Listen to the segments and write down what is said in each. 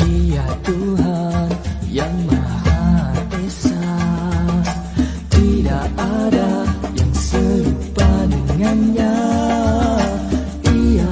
Dia Tuhan yang Maha Esa, tidak ada yang serupa dengannya. Ia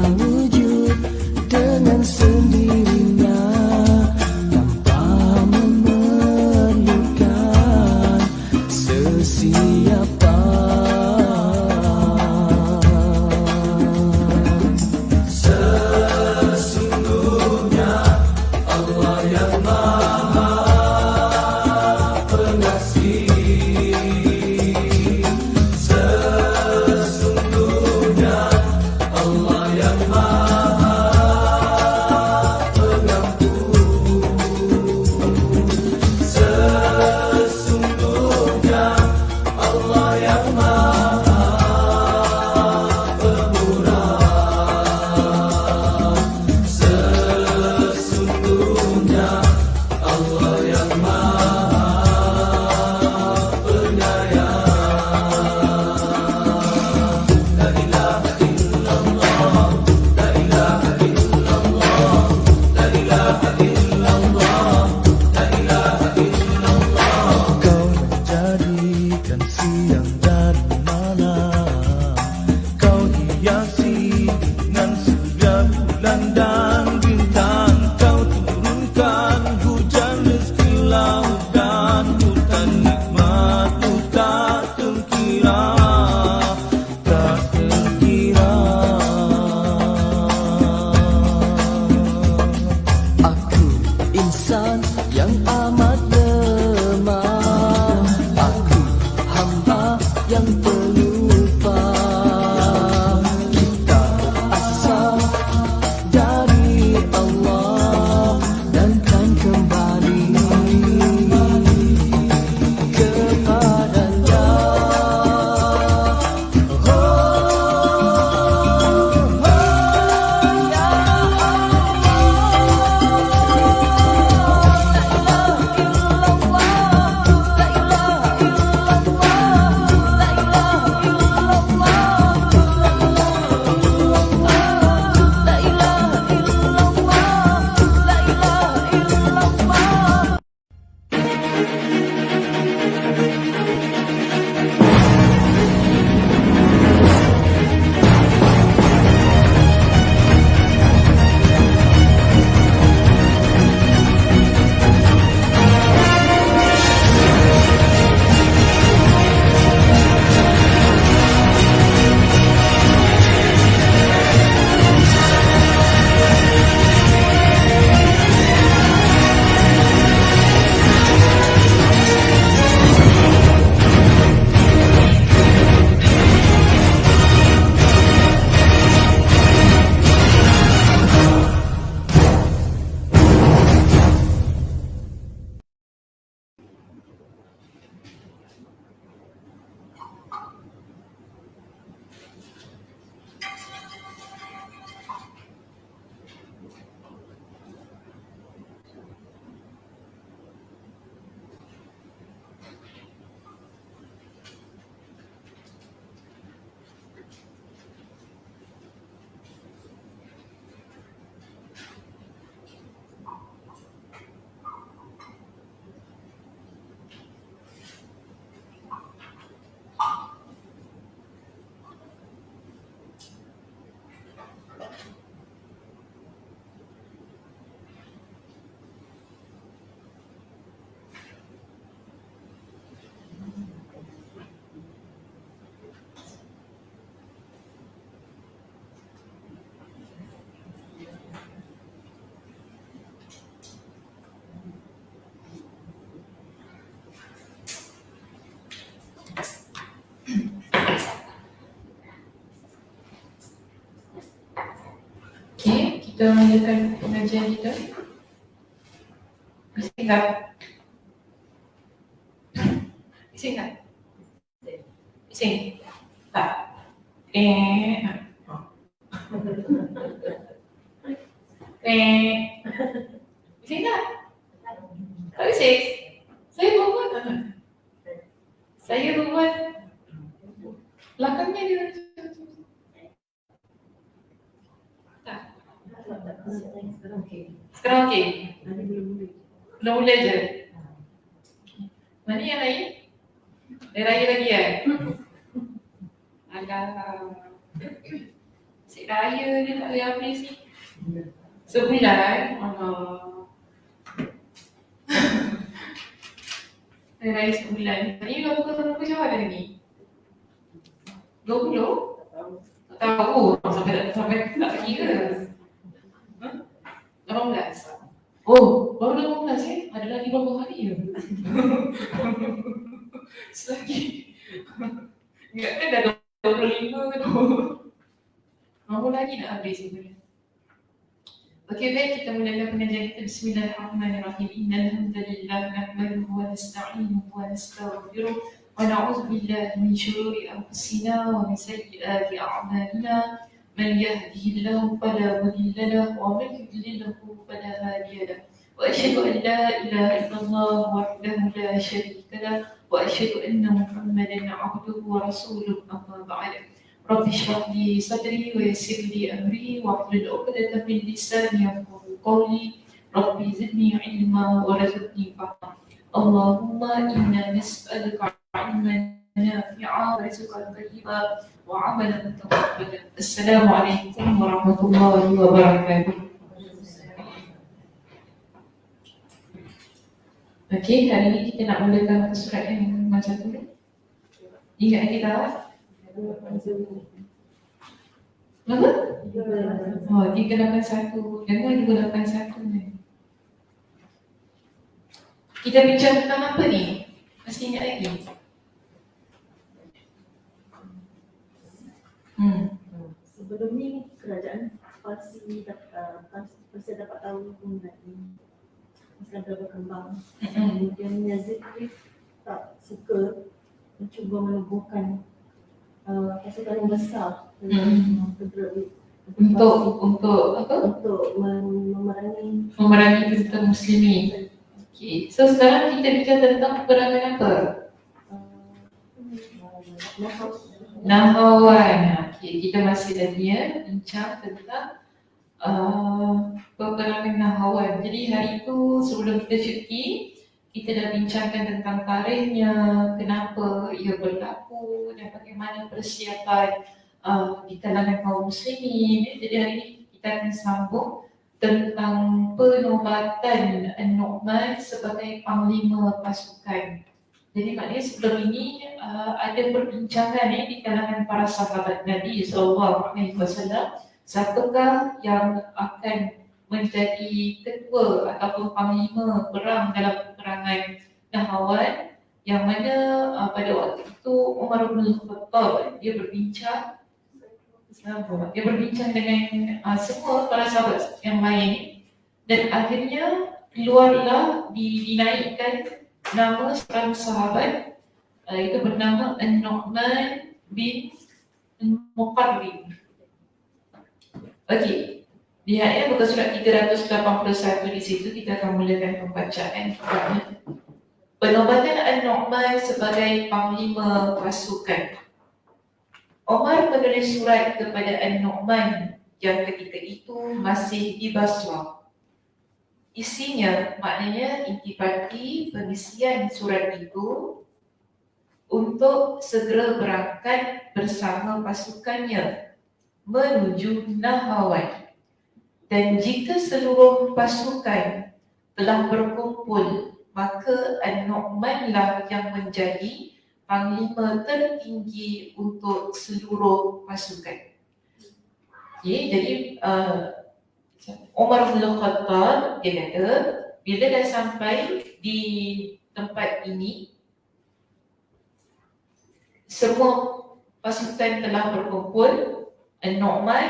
kita mulakan pengajian kita. Bising tak? Bising tak? Bising? Tak? Bising tak? Tak bising? Saya berbuat. Saya berbuat. Belakangnya dia. Tak? Sekarang okey? Belum mula je? Mana yang lain? Hari raya lagi kan? Alah. Asyik raya dia tak boleh habis ni. Sebulan? Allah. Hari raya sebulan. Ni berapa jauh ada lagi? 20? Tak tahu. Sampai tak kira. 18? Oh, baru 18 Ada lagi berapa hari je? Selagi. Ingat kan dah 25 tu. Berapa lagi nak habis ni? Okey, baik, kita mulakan pengajian kita. Bismillahirrahmanirrahim. Innalhamdulillah nahmaduhu wa nasta'inuhu wa nastaghfiruh wa na'udzu billahi min shururi anfusina wa min sayyiati a'malina. Man yahdihillahu fala mudilla lahu wa man yudlilhu fala hadiya lahu. Wa asyhadu an la ilaha illallah wahdahu la syarika lahu wa asyhadu anna Muhammadan 'abduhu wa rasuluhu amma ba'd. Rabbi shrah li sadri wa yassir li amri wahlul 'uqdatam min lisani yafqahu qawli. Rabbi zidni 'ilma warzuqni fahma. Allahumma inna nas'aluka 'ilman nafi'a wa rizqan thayyiban wa 'amalan mutaqabbalan. Assalamualaikum warahmatullahi wabarakatuh. Okey, hari ini kita nak mulakan surat yang macam tu. Ingat kita berapa? Oh, 381. Dengar 281 ni. Kita bincang tentang apa ni? Masih ingat lagi? Sebelum ni kerajaan Parsi dapat tahu mengenai Islam dah berkembang. Kemudian Yazid tak suka mencuba menubuhkan pasukan yang besar untuk apa? Untuk memerangi tentang muslimin. Okey. So sekarang kita bincang tentang peperangan apa? Nahawan. Okey, kita masih lagi bincang tentang peperangan Nahawan. Jadi hari itu sebelum kita cuti, kita dah bincangkan tentang tarikhnya, kenapa ia berlaku dan bagaimana persiapan di kalangan kaum muslimin. Jadi hari ini kita akan sambung tentang penobatan An-Nu'man sebagai panglima pasukan. Jadi maknanya sebelum ini ada perbincangan di kalangan para sahabat Nabi SAW, siapakah yang akan menjadi ketua ataupun panglima perang dalam peperangan Nahawan, yang mana pada waktu itu Umar bin Khattab dia berbincang dengan semua para sahabat yang lain, dan akhirnya keluarlah dinaikkan nama seorang sahabat itu bernama An-Nu'man bin Muqarrin. Okey. Lihat muka surat 381 di situ kita akan mulakan pembacaan. Penobatan An-Nu'man sebagai panglima pasukan. Umar menulis surat kepada An-Nu'man yang ketika itu masih di Basrah. Isinya maknanya intipati pengisian surat itu untuk segera berangkat bersama pasukannya menuju Nahawan. Dan jika seluruh pasukan telah berkumpul, maka An-Nu'man lah yang menjadi panglima tertinggi untuk seluruh pasukan. Okay, jadi Umar bin Khattab dia kata, bila dah sampai di tempat ini, semua pasukan telah berkumpul. An-Nu'man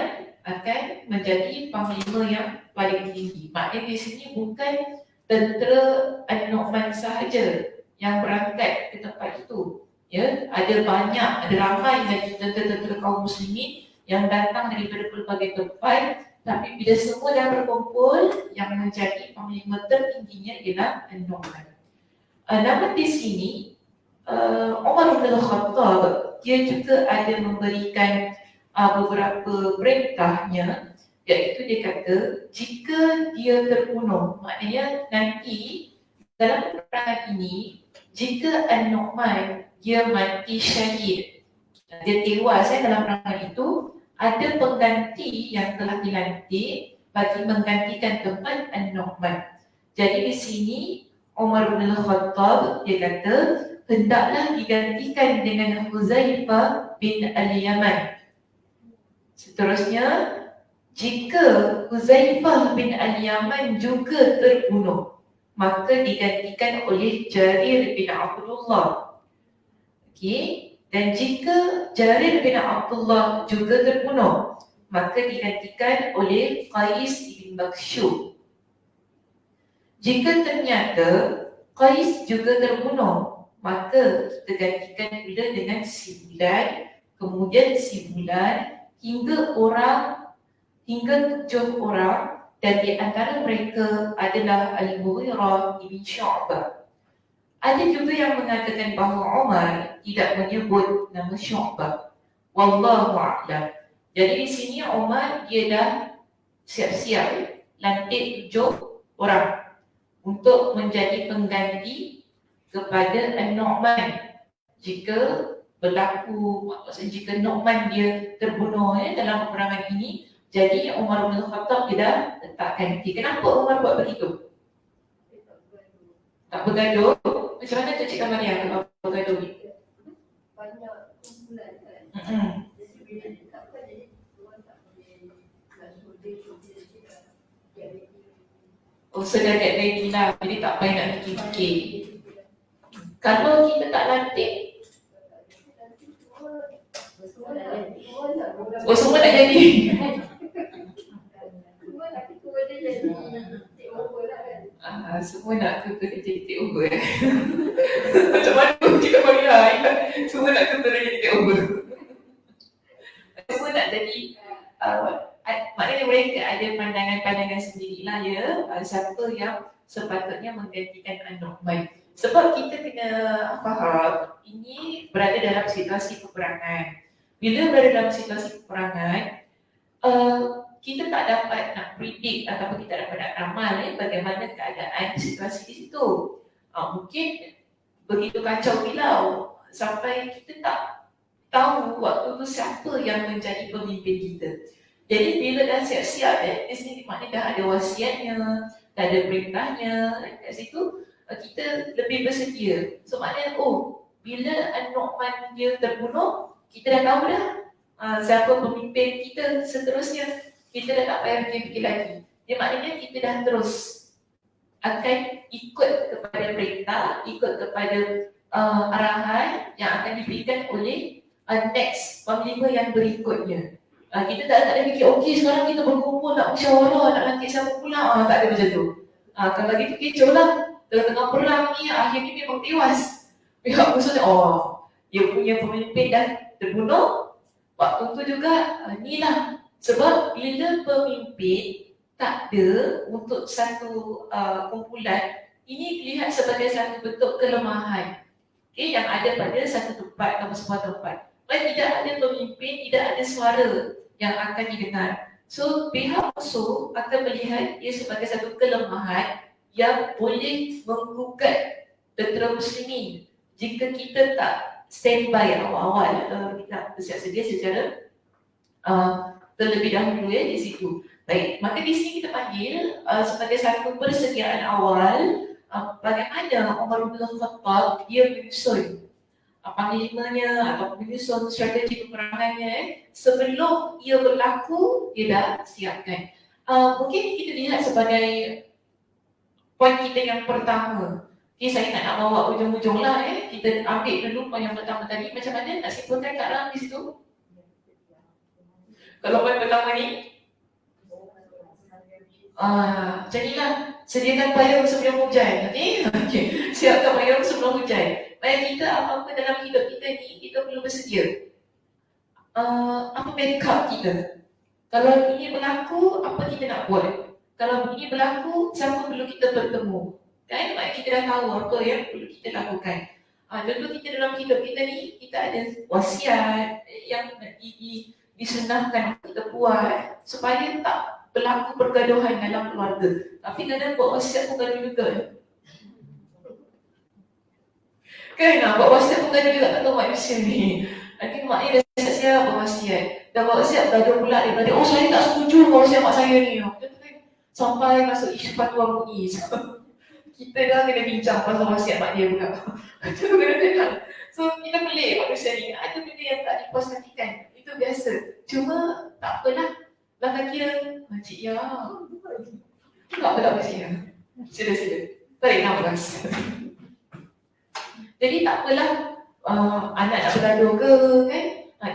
akan menjadi panglima yang paling tinggi. Maknanya di sini bukan tentera An-Nu'man sahaja yang berangkat ke tempat itu. Ya, ada ramai lagi tentera-tentera kaum muslimin yang datang daripada pelbagai tempat, tapi bila semua dah berkumpul, yang menjadi panglima tertingginya ialah An-Nu'man. Namun di sini Umar bin Khattab dia juga ada memberikan beberapa perintahnya, iaitu dia kata jika dia terbunuh, maknanya nanti dalam peperangan ini jika An-Nu'man dia mati syahid, dia tewas dalam peperangan itu, ada pengganti yang telah dilantik bagi menggantikan tempat An-Nu'man. Jadi di sini Umar bin Khattab dia kata hendaklah digantikan dengan Huzaifah bin Al-Yaman. Seterusnya, jika Huzaifah bin Al-Yaman juga terbunuh, maka digantikan oleh Jarir bin Abdullah. Okey, dan jika Jarir bin Abdullah juga terbunuh, maka digantikan oleh Qais bin Bakshur. Jika ternyata Qais juga terbunuh, maka kita gantikan pula dengan si Fulan, kemudian si Fulan, hingga 7 orang, dan di antara mereka adalah Al-Mughirah bin Syu'bah. Ada juga yang mengatakan bahawa Umar tidak menyebut nama Syu'bah. Wallahu a'lam. Jadi di sini Umar dia dah siap-siap lantik 7 orang untuk menjadi pengganti kepada An-Nu'man jika berlaku, maksudnya jika Nu'man dia terbunuh dalam peperangan ini. Jadi Umar bin Khattab dia dah letakkan ganti. Kenapa Umar buat begitu? Tak bergaduh? Macam mana tu Cik Kamaria kalau bergaduh ni? Banyak kumpulan kan. Jadi bila ditetapkan, jadi orang tak boleh nak suruh. Oh, sedang get ready lah. Jadi tak payah nak fikir-fikir. Kalau kita tak lantik, oh semua tak jadi. Semua nak kena jadi take over. Macam mana kita boleh semua nak kena jadi take over. Semua nak jadi maknanya mereka ada pandangan-pandangan sendirilah ya, siapa yang sepatutnya menggantikan An-Nu'man. Sebab kita kena faham ini berada dalam situasi peperangan. Bila berada dalam situasi peperangan, kita tak dapat nak predict ataupun kita tak dapat nak ramal bagaimana keadaan situasi di situ. Mungkin begitu kacau bilau sampai kita tak tahu waktu tu siapa yang menjadi pemimpin kita. Jadi bila dah siap-siap di sini maknanya dah ada wasiatnya, dah ada perintahnya kat situ, kita lebih bersedia. So maknanya bila An-Nu'man dia terbunuh, kita dah tahu dah siapa pemimpin kita seterusnya. Kita dah tak payah fikir lagi. Dia maknanya kita dah terus akan ikut kepada perintah, ikut kepada arahan yang akan diberikan oleh next panglima yang berikutnya. Kita tak ada fikir, okey sekarang kita berkumpul nak musyawarah, nak lantik siapa pula. Tak ada macam tu. Kalau gitu kecoh lah. Tengah-tengah perang ni, akhirnya memang tewas. Pihak musuhnya, dia punya pemimpin dah terbunuh. Waktu tu juga, ni lah. Sebab bila pemimpin tak ada untuk satu kumpulan, ini dilihat sebagai satu bentuk kelemahan yang ada pada satu tempat atau sebuah tempat. Kalau tidak ada pemimpin, tidak ada suara yang akan didengar. So pihak musuh akan melihat ia sebagai satu kelemahan yang boleh menggugat tentera muslimin jika kita tak standby awal-awal atau kita bersiap sedia secara terlebih dahulu di situ. Baik, maka di sini kita panggil sebagai satu persediaan awal bagaimana Umar bin Khattab dia menyusun panglimanya atau menyusun strategi peperangannya sebelum ia berlaku, dia dah siapkan. Mungkin kita lihat sebagai poin kita yang pertama. Saya tak nak bawa ujung-ujung lah kita ambil dulu poin yang pertama tadi. Macam mana nak simpulkan Kak Ram di situ? Kalau poin pertama ni, Macam ni lah. Sediakan payung sebelum hujan. Okay? Siapkan payung sebelum hujan. Baik kita apa-apa dalam hidup kita ni, kita perlu bersedia. Apa backup kita? Kalau ini berlaku, apa kita nak buat? Kalau ini berlaku, siapa perlu kita bertemu? Kan? Maksudnya kita dah tahu apa yang perlu kita lakukan. Contoh kita dalam hidup kita ni, kita ada wasiat yang disunahkan kita buat supaya tak berlaku pergaduhan dalam keluarga. Tapi kadang buat wasiat pun gaduh juga. Kan? Buat wasiat pun gaduh juga, tak tahu manusia ni. Nanti mak ni dah siap-siap buat wasiat. Dah buat wasiat, gaduh pula dia. Oh saya tak setuju buat wasiat mak saya ni. Sampai masuk isu fatwa MUI. Kita dah kena bincang pasal wasiat mak dia pula. Itu kadang-kadang. So kita pelik manusia ni. Ada benda yang tak dipuas hatikan. Itu biasa. Cuma tak apalah. Lah kira Cik Ya. Tak apa Cik Ya. Sila. Tarik nafas. Jadi tak apalah. Anak nak bergaduh ke kan?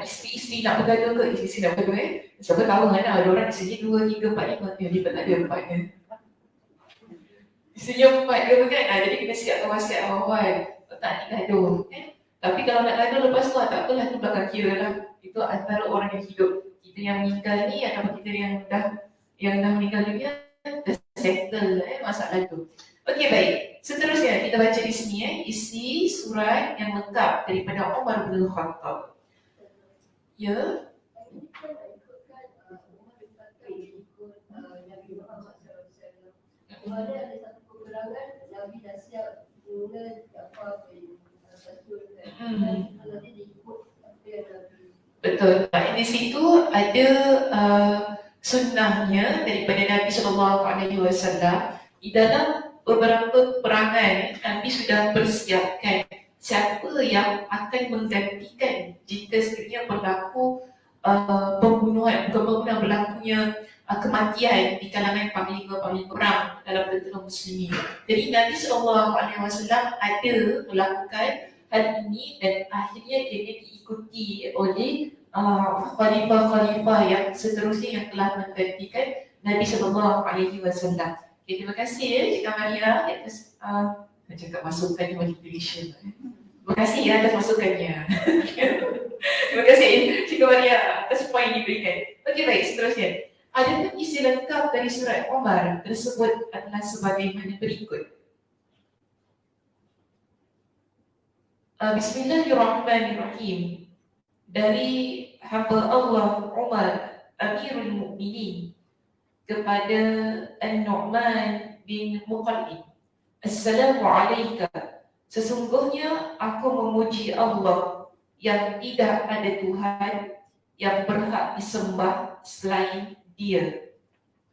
Isteri nak bergaduh ke? Isteri nak bergaduh Siapa tahu kan ada orang di sini 2, 3, 4, 5. Dia tak ada 4 kan? Isteri 4 ke kan? Jadi kita siapkan wasiat awal. Tak nak gaduh kan? Tapi kalau nak gaduh lepas tu tak apalah, tu belakang kira lah. Itu antara orang yang hidup. Kita yang meninggal ni atau kita yang dah meninggal dunia dah settle masalah tu. Okey baik. Seterusnya kita baca di sini isi surat yang lengkap daripada Umar bin Khattab. Ya. Ada satu kekurangan, Nabi dah siap guna apa kalau dia ikut apa yang Nabi. Betul. Di situ ada sunnahnya daripada Nabi SAW di dalam beberapa perangan. Nabi sudah persiapkan siapa yang akan menggantikan jika sekiranya berlaku berlakunya kematian di kalangan panglima perang dalam tentera muslimin. Jadi Nabi SAW ada melakukan hal ini dan akhirnya dia diikuti oleh khalifah-khalifah yang seterusnya yang telah menggantikan Nabi SAW. Okay, terima kasih Cik Maria atas cakap masukan di Malaysia. Terima kasih atas masukannya. Terima kasih Cik Maria atas poin yang diberikan. Okey baik, seterusnya. Adapun isi lengkap dari surat Umar tersebut adalah sebagaimana berikut. Bismillahirrahmanirrahim. Dari hamba Allah Umar Amirul Mukminin kepada An-Nu'man bin Muqallid. Assalamualaikum. Sesungguhnya aku memuji Allah yang tidak ada Tuhan yang berhak disembah selain Dia.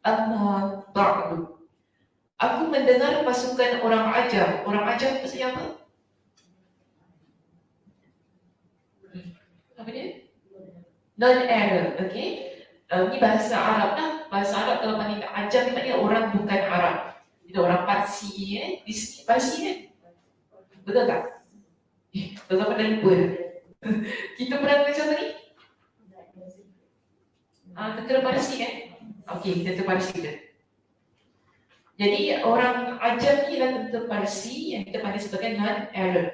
Amma ba'du. Aku mendengar pasukan orang Ajam. Orang Ajam maksudnya apa? Apa dia? Non-Arab, okey. Ini bahasa Arab lah. Bahasa Arab kalau panggil Ajam ni maknanya orang bukan Arab. Jadi orang Parsi di sini Parsi kan? Betul tak? Betul apa dah lupa dah. Kita pernah dengar siapa ni? Tentera Parsi kan? Okey, tentera Parsi dah. Jadi orang Ajam ni adalah tentera Parsi yang kita panggil sebagai non-Arab.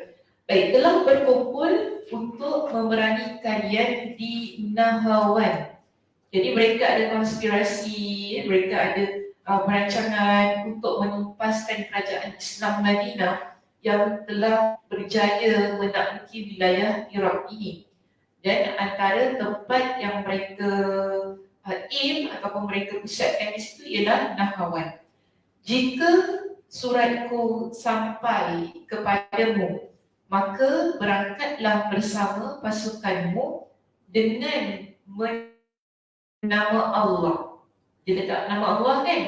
Baik, telah berkumpul untuk memerangi kalian di Nahawan. Jadi mereka ada konspirasi, mereka ada perancangan untuk menumpaskan kerajaan Islam Madinah yang telah berjaya menakluki wilayah Iraq ini. Dan antara tempat yang mereka aim ataupun mereka pusatkan di situ ialah Nahawan. Jika suratku sampai kepadamu, maka berangkatlah bersama pasukanmu dengan nama Allah. Dia letak nama Allah kan?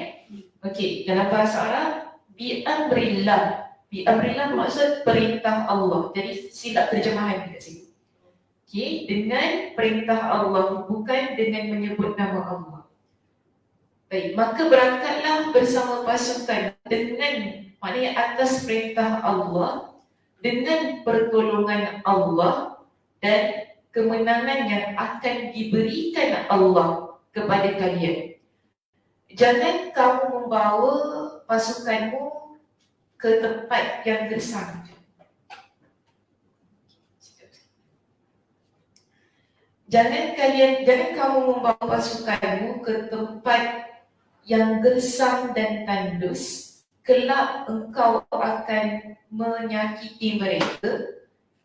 Okey, dalam bahasa Arab bi-amrillah. Bi-amrillah maksud perintah Allah. Jadi silap terjemahan dekat sini. Okey, dengan perintah Allah, bukan dengan menyebut nama Allah. Baik, maka berangkatlah bersama pasukan dengan, maknanya atas perintah Allah, dengan pertolongan Allah dan kemenangan yang akan diberikan Allah kepada kalian. Jangan kamu membawa pasukanmu ke tempat yang gersang. Jangan kamu membawa pasukanmu ke tempat yang gersang dan tandus. Kelak engkau akan menyakiti mereka.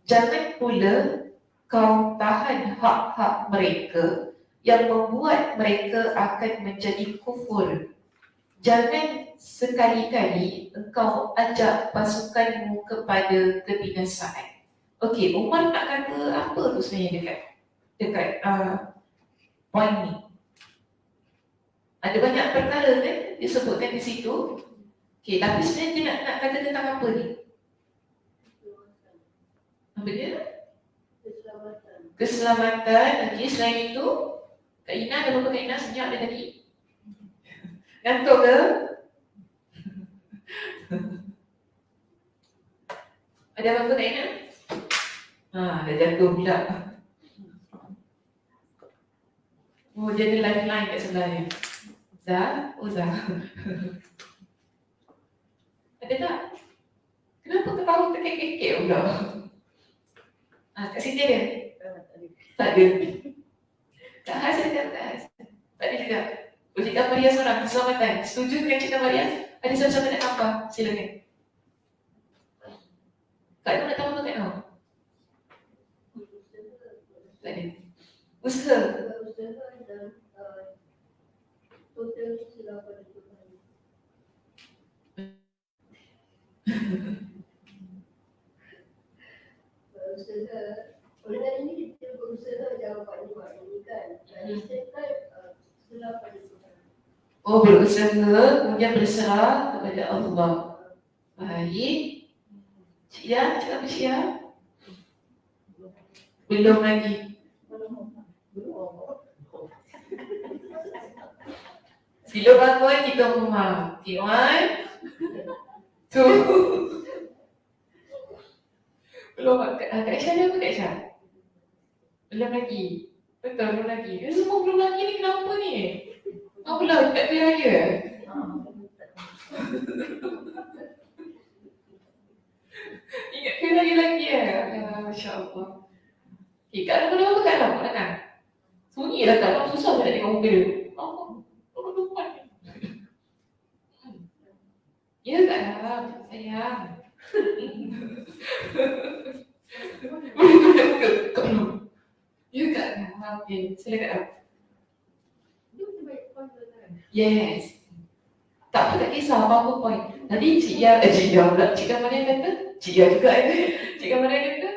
Jangan pula kau tahan hak-hak mereka yang membuat mereka akan menjadi kufur. Jangan sekali-kali engkau ajak pasukanmu kepada kebinasaan. Okey, Umar nak kata apa tu sebenarnya dekat poin ni? Ada banyak perkara kan disebutkan di situ. Okey, tapi sebenarnya dia nak kata tentang apa ni? Apa dia? Keselamatan. Okey, selain itu, Kak Ina ada berapa Kak Ina sejak dia tadi? Ngantuk ke? Ada apa-apa Kak Ina? Dah jatuh pula. Oh, jadi lifeline kat sebelah ni. Zah? Oh, Zah. Ada tak? Kenapa ketawa terkekek-kekek pula? Kat sini ada? Tak ada. Tak khas ada tak khas? Tak ada juga. Cikgu Maria seorang, keselamatan. Setuju dengan Cikgu Maria? Ada siapa-siapa nak tambah? Silakan. Kak Nur nak tambah apa Kak Nur? Tak ada. Usaha. Total kesilapan itu. Usaha. Oleh kerana ini kita berusaha jawapan ini kan. Dan setiap kesilapan itu. Oh, berusaha kemudian berserah kepada Allah. Baik. Cik Ya, cakap apa Cik Ya? Belum lagi. Sila bangun kita rumah. Okay, 1, 2. Belum. Kak Aisyah ada apa Kak Aisyah? Belum lagi. Betul, belum lagi. Semua belum lagi ni kenapa ni? Belum, tak ada raya. Ingat ke lagi Masya Allah. Okay, Kak Adam kenapa Kak Adam? Kak Adam? Sunyi lah Kak Adam, susah nak tengok muka dia. Ya Kak Adam, sayang. Boleh tunjuk muka Kak Adam. Ya Kak Adam, okay, sila Kak Adam. Yes. Tak apa, tak kisah apa-apa poin. Tadi Cik Ya pula. Cik Maria kata, Cik Ya juga ada. Cik Maria kata,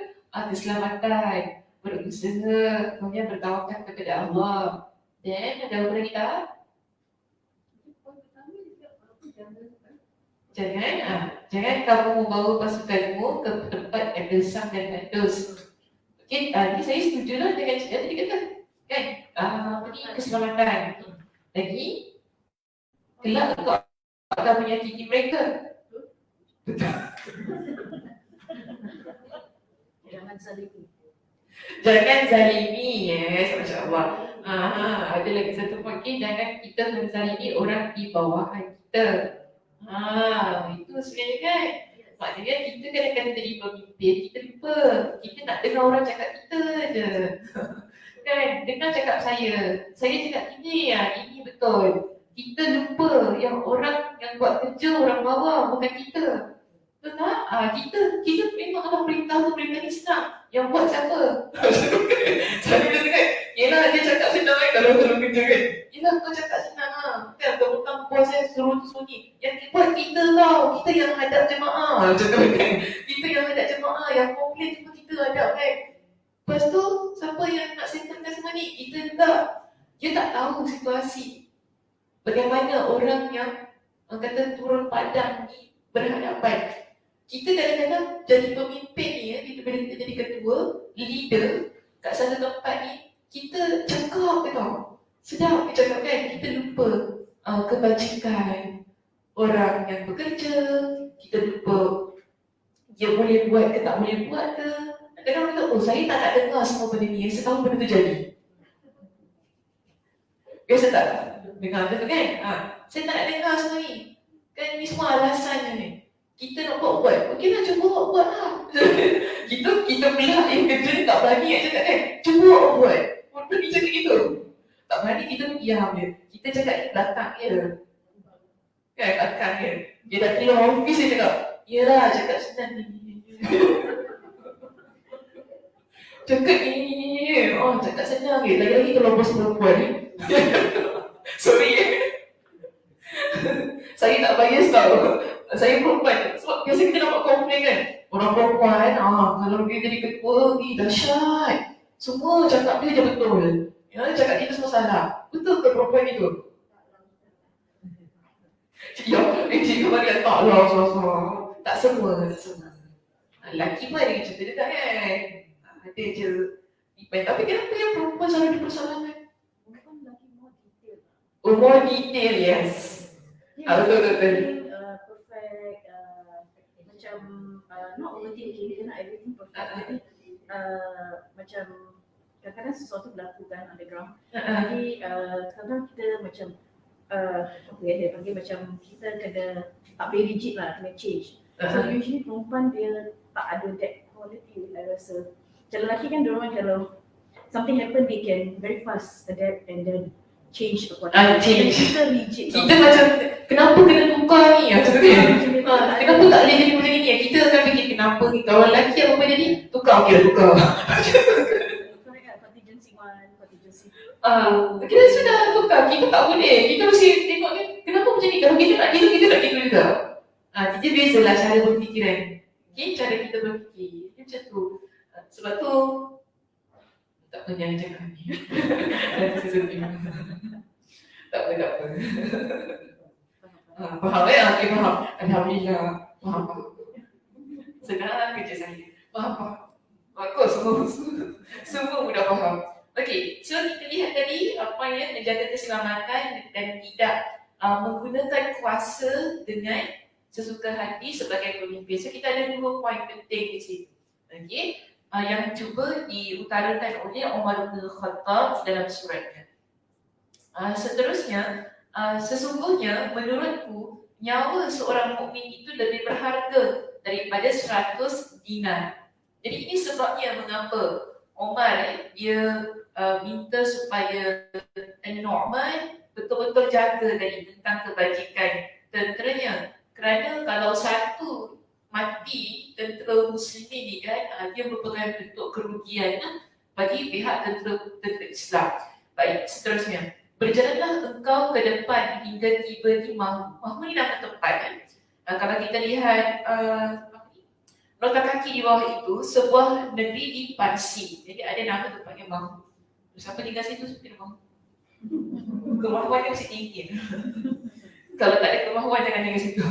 keselamatan, berusaha, kemudian bertawakal kepada Allah. Dan ada apa lagi tak? Jangan kamu membawa pasukanmu ke tempat yang gersang dan tandus. Okey, ni saya setuju lah dengan Cik Ya tadi kata. Kan? Ini keselamatan. Lagi, kelak engkau akan menyakiti mereka. Jangan zalimi, yes, Masya Allah. Ada lagi satu poin, jangan kita menzalimi orang di bawahan kita. Itu sebenarnya kan. Maknanya kita kadang-kadang jadi pemimpin, kita lupa. Kita nak dengar orang cakap kita je. Kan, dengar cakap saya cakap ini betul. Kita lupa yang orang yang buat kerja orang bawah, bukan kita. Betul tak? Kita memang ada perintah ni senang. Yang buat siapa? Saya kata kan, yelah dia cakap senang kan kalau kerja kan. Yelah kau cakap senang kan, tentang bos saya suruh sunyi. Yang buat kita tau, kita yang hadap jemaah. Macam tu kan. Kita yang hadap jemaah, yang komplain cuma kita hadap kan. Lepas tu, siapa yang nak settlekan semua ni? Kita juga. Dia tak tahu situasi. Bagaimana orang yang kata turun padang ni berhadapan. Kita kadang-kadang jadi pemimpin ni bila kita jadi ketua, leader kat satu tempat ni, kita cakap ke tau. Sedap kita cakap kan, kita lupa kebajikan orang yang bekerja, kita lupa dia boleh buat ke tak boleh buat ke. Kadang-kadang saya tak nak dengar semua benda ni, saya tahu benda tu jadi. Biasa tak? Dengar tu kan? Saya tak nak dengar semua ni. Kan ni semua alasannya ni. Kita nak buat. Okeylah, cuba buat lah. kita pula yang kerja ni tak berani nak cakap kan? Cuba buat. Berani cakap gitu. Tak berani kita diam je. Kita cakap ni belakang je. Kan belakang je. Dia dah terima office dia cakap. Yelah, cakap senang ni. Cakap ni. Oh, cakap senang je. Lagi-lagi kalau bos perempuan ni. Sorry. Saya tak bias tau. Saya perempuan. Sebab biasa kita dapat komplain kan. Orang perempuan, kalau dia jadi ketua ni dahsyat. Semua cakap dia je betul. Yang cakap kita semua salah. Betul ke perempuan itu? Ya, cikgu bagi tak lah sama. Tak semua. Lelaki pun ada cerita juga kan. Ada je. Tapi kenapa yang perempuan selalu dipersalahkan? More detail, yes. Betul. Perfect, macam not overthinking, dia nak everything perfect. Jadi macam kadang-kadang sesuatu berlaku kan underground. Jadi kadang kita macam dia panggil macam kita kena tak boleh rigid lah, kena change. So usually perempuan dia tak ada that quality, I rasa. Macam lelaki kan diorang kalau something happen they can very fast adapt and then change accordingly. Change. Kita rigid. Kita macam kenapa kena tukar ni? Kenapa tak boleh jadi macam ni? Kita akan fikir kenapa ni. Kalau lelaki apa jadi? Tukar, tukar. Contingency 1, contingency 2. Kita sudah tukar, kita tak boleh. Kita mesti tengok ni, kenapa macam ni? Kalau kita nak gitu, kita nak gitu juga. Jadi bezalah cara berfikiran. Okay, cara kita berfikir. Macam tu. Sebab tu, tak apa jangan cakap ni. Nanti saya tengok. Tak apa. Faham ya? Okay, faham. Alhamdulillah. Faham. Senang kerja saya. Faham. Bagus, semua mudah faham. Okey, so kita lihat tadi apa yang menjaga keselamatan dan tidak menggunakan kuasa dengan sesuka hati sebagai pemimpin. So kita ada 2 poin penting di situ. Okey, yang cuba diutarakan oleh Umar bin Khattab dalam suratnya. Seterusnya, sesungguhnya menurutku nyawa seorang mukmin itu lebih berharga daripada 100 dinar. Jadi ini sebabnya mengapa Umar dia minta supaya Nu'man betul-betul jaga tadi tentang kebajikan tenteranya. Kerana kalau satu mati tentera muslimin ni kan, dia merupakan bentuk kerugian bagi pihak tentera Islam. Baik, seterusnya. Berjalanlah engkau ke depan hingga tiba di Mahmud. Mahmud ni nama tempat kan. Kalau kita lihat nota kaki di bawah itu sebuah negeri di Parsi. Jadi ada nama tempatnya Mahmud. Siapa tinggal situ seperti Mahmud. Kemahuan dia mesti tinggi. Kalau tak ada kemahuan jangan tinggal situ.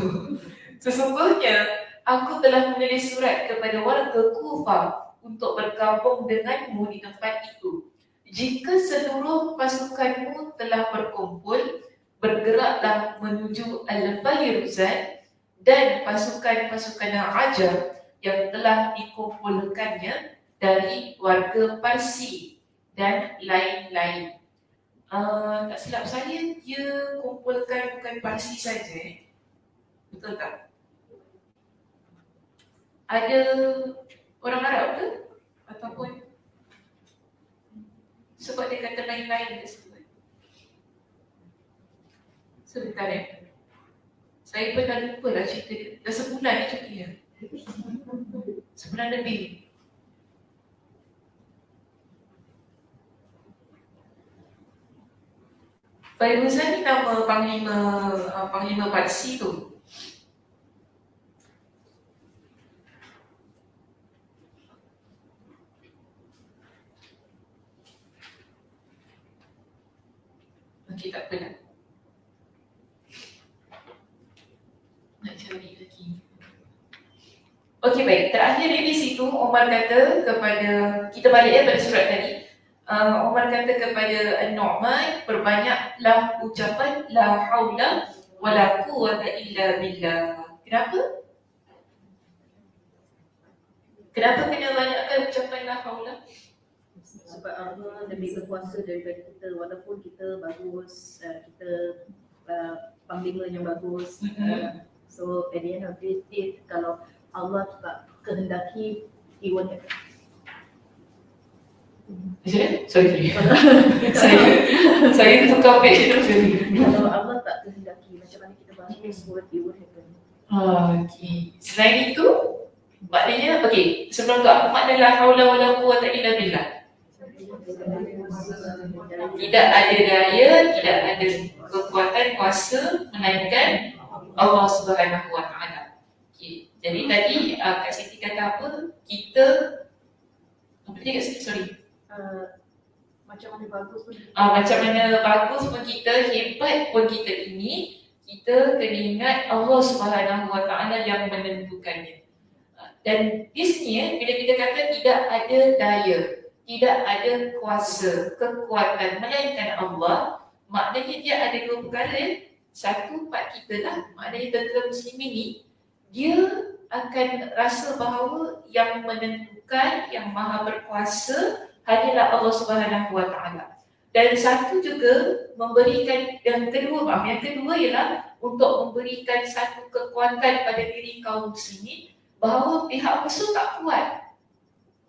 Sesungguhnya aku telah menulis surat kepada warga Kufah untuk bergabung denganmu di tempat itu. Jika seluruh pasukanmu telah berkumpul, bergeraklah menuju Al-Fayruzan dan pasukan-pasukan Ajam yang telah dikumpulkannya dari warga Parsi dan lain-lain. Tak silap saya, dia kumpulkan bukan Parsi saja. Betul tak? Ada orang Arab ke? Ataupun sebab dia kata lain-lain tersebut. Sebentar saya pun dah lupa lah cerita dia. Dah sebulan ni cuti ya. Sebulan lebih. Fairuzan ni nama Panglima Parsi tu. Okey, tak apa lah. Nak cari lagi. Okey, baik. Terakhir di situ Umar kata kepada, kita balik pada surat tadi. Umar kata kepada Nu'man, perbanyaklah ucapan la haula wala quwwata illa billah. Kenapa? Kenapa kena banyakkan ucapan la haula? Sebab Allah lebih berkuasa daripada kita, walaupun kita bagus, kita panglima yang bagus. So at the end of the day, kalau Allah tak kehendaki, he won't happen. Sorry. Saya tukar page terus. Kalau Allah tak kehendaki, macam mana kita bagus, it won't happen. Okay. Selain itu, maknanya, okay, sebelum tu apa makna la haula wala quwwata illa billah? Tidak ada daya, tidak ada kekuatan, kuasa melainkan Allah Subhanahu wa taala. Okay. Jadi tadi Kak Siti kata apa? Kita apa tadi Kak Siti? Sorry. Macam mana bagus pun Macam mana bagus pun kita, hebat pun kita ini, kita kena ingat Allah Subhanahu wa taala yang menentukannya. Dan di sini bila kita kata tidak ada daya, tidak ada kuasa, kekuatan melainkan Allah, maknanya dia ada dua perkara. Satu, part kita lah, maknanya tentera muslimin ni, dia akan rasa bahawa yang menentukan, yang maha berkuasa hanyalah Allah Subhanahu wa taala. Dan satu juga memberikan, yang kedua ialah untuk memberikan satu kekuatan pada diri kaum muslimin bahawa pihak musuh tak kuat.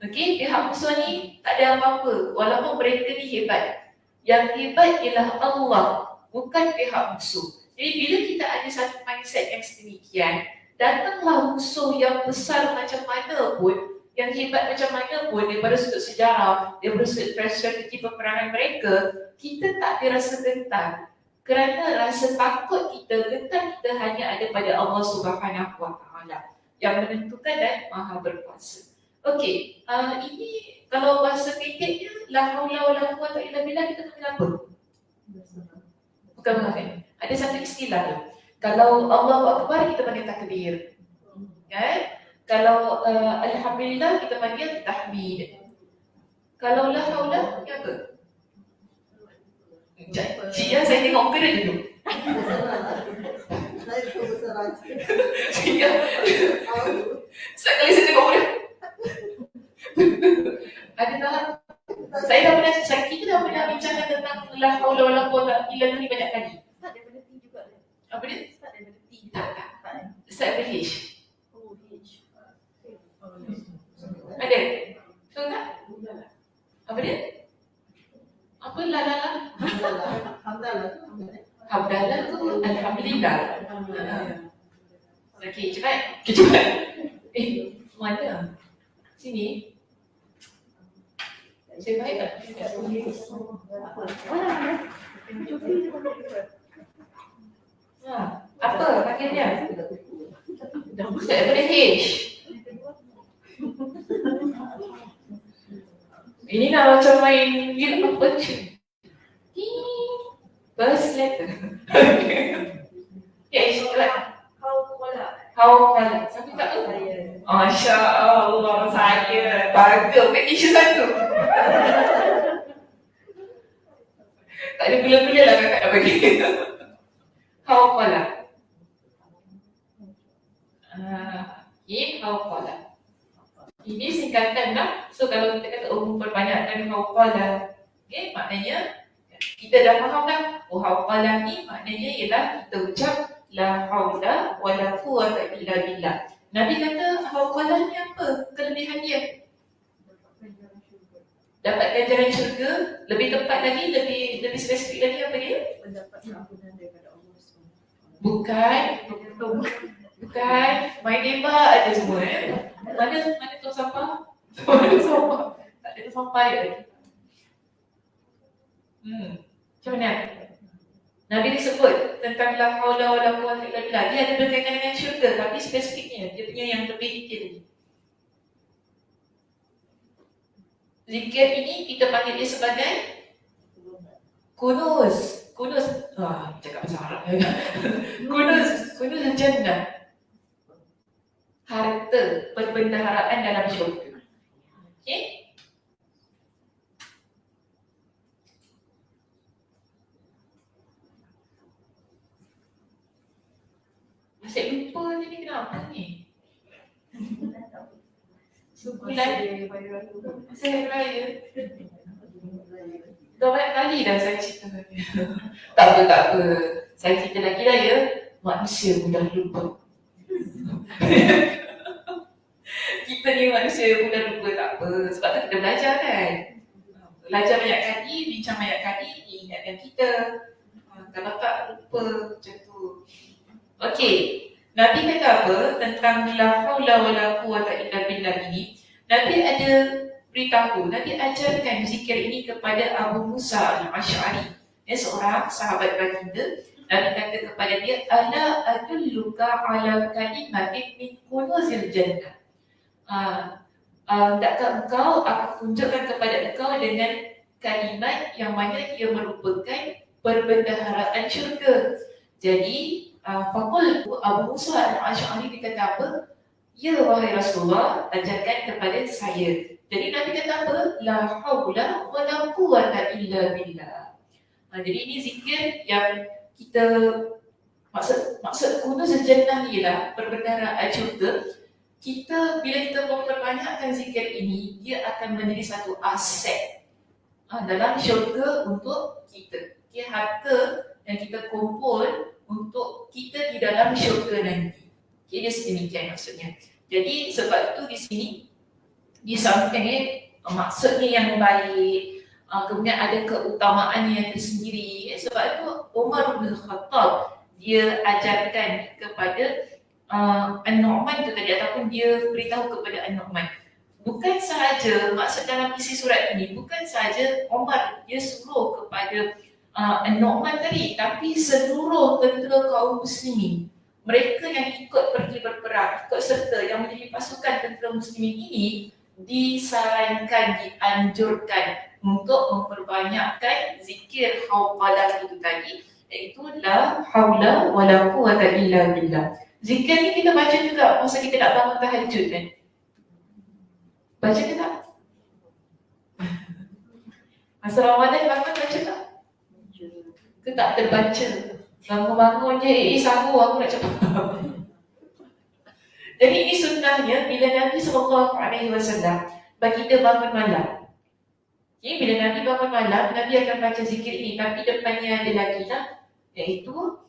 Okey, pihak musuh ni tak ada apa-apa walaupun mereka ni hebat. Yang hebat ialah Allah, bukan pihak musuh. Jadi bila kita ada satu mindset yang sedemikian, datanglah musuh yang besar macam mana pun, yang hebat macam mana pun, daripada sudut sejarah, daripada sudut strategi peperangan mereka, kita tak ada rasa gentar. Kerana rasa takut kita, gentar kita hanya ada pada Allah Subhanahu wa taala yang menentukan dan maha berkuasa. Okey, ini kalau bahasa pendeknya la haula wala quwwata illa billah, kita panggil apa? Bukan. Ada satu istilah tu. Kalau Allahu Akbar kita panggil takbir. Kan? Kalau alhamdulillah kita panggil tahmid. Kalau la haula ni apa? Cik ya, saya tengok muka dia dulu. Saya tu besar. Ya. Sekali saya tengok muka dia. Ada tak? Saya dah pernah, kita dah pernah bincangkan tentang la haula wala quwwata illa billah banyak kali. Start daripada T juga. Apa dia? Start daripada T. Tak. Start daripada H. Oh, H. Ada? Betul tak? Apa dia? Apa la? Hamdalah tu alhamdulillah. Okey, cepat. Mana? Sini. Saya baik tak? Apa pakaiannya? Start daripada H. Ini nak macam main game apa je? First letter. Ya, istilah. How kuala. Siapa tak tahu? Masya Allah, saya bangga petition satu. Tak ada gula-gula lah kakak nak bagi. How kuala. How kuala. Ini singkatan lah. So kalau kita kata memperbanyakkan how kuala, okay, maknanya kita dah faham dah. How kuala ni maknanya ialah kita ucap la haula wala quwwata illa billah. Nabi kata hauqalah ni apa? Kelebihan dia. Dapat ganjaran syurga, lebih tepat lagi, lebih spesifik lagi apa dia? Mendapat ampunan daripada Allah SWT. Bukan. Main tembak ada semua Mana tu sampah? Mana sampah? Tak ada sampah lagi. Macam mana? Nabi disebut tentang la haula wala quwwata illa billah. Dia ada berkaitan dengan syurga tapi spesifiknya dia punya yang lebih detail. Zikir ini kita panggil dia sebagai kunuz. Cakap bahasa Arab. Kunuz jannah. Harta perbendaharaan dalam syurga. Okey? Asyik lupa je ni, kenapa ni? Sebulan masa hari raya. Dah banyak kali dah saya cerita tadi. Tak apa. Saya cerita lagi lah ya. Manusia mudah lupa. Kita ni manusia mudah lupa, tak apa. Sebab tu kita belajar kan. Belajar banyak kali, bincang banyak kali, diingatkan kita. Kalau tak lupa macam tu. Okey. Nabi kata apa tentang la haula wala quwwata illa billah ini? Nabi ada beritahu, Nabi ajarkan zikir ini kepada Abu Musa al-Ash'ari. Dia seorang sahabat baginda. Nabi kata kepada dia, ala adulluka ala kalimatin min kunuzil jannah. Takkah engkau, aku tunjukkan kepada engkau dengan kalimat yang mana ia merupakan perbendaharaan syurga. Jadi Faqul Abu Musa al-Ash'ari berkata apa? Ya wahai Rasulullah, ajarkan kepada saya. Jadi Nabi kata apa? La haula wa la quwwata illa billah. Jadi ini zikir yang kita maksud kunuz jannah ni lah, perbendaharaan syurga. Kita bila kita memperbanyakkan zikir ini, dia akan menjadi satu aset dalam syurga untuk kita. Dia harta yang kita kumpul untuk kita di dalam syurga nanti. Okay, dia sedemikian maksudnya. Jadi sebab itu di sini disampaikan maksudnya yang baik, kemudian ada keutamaan yang tersendiri. Sebab itu Umar bin Khattab dia ajarkan kepada An-Nu'man itu tadi, ataupun dia beritahu kepada An-Nu'man. Bukan sahaja maksud dalam isi surat ini, bukan sahaja Umar dia suruh kepada An-Nu'man tadi, tapi seluruh tentera kaum muslimin, mereka yang ikut pergi berperang, ikut serta yang menjadi pasukan tentera muslimin ini, disarankan, dianjurkan untuk memperbanyakkan zikir hauqalah itu tadi, iaitu la haula wala quwwata illa billah. Zikir ni kita baca juga masa kita nak bangun tahajud kan? Baca ke tak? Masa Ramadan bangun baca tak? Ke tak terbaca? Bangun-bangun je, sanggup aku nak cepat. Jadi ini sunnahnya bila Nabi SAW baginda bangun malam. Okay, bila Nabi bangun malam, Nabi akan baca zikir ini, tapi depannya ada lagi lah, iaitu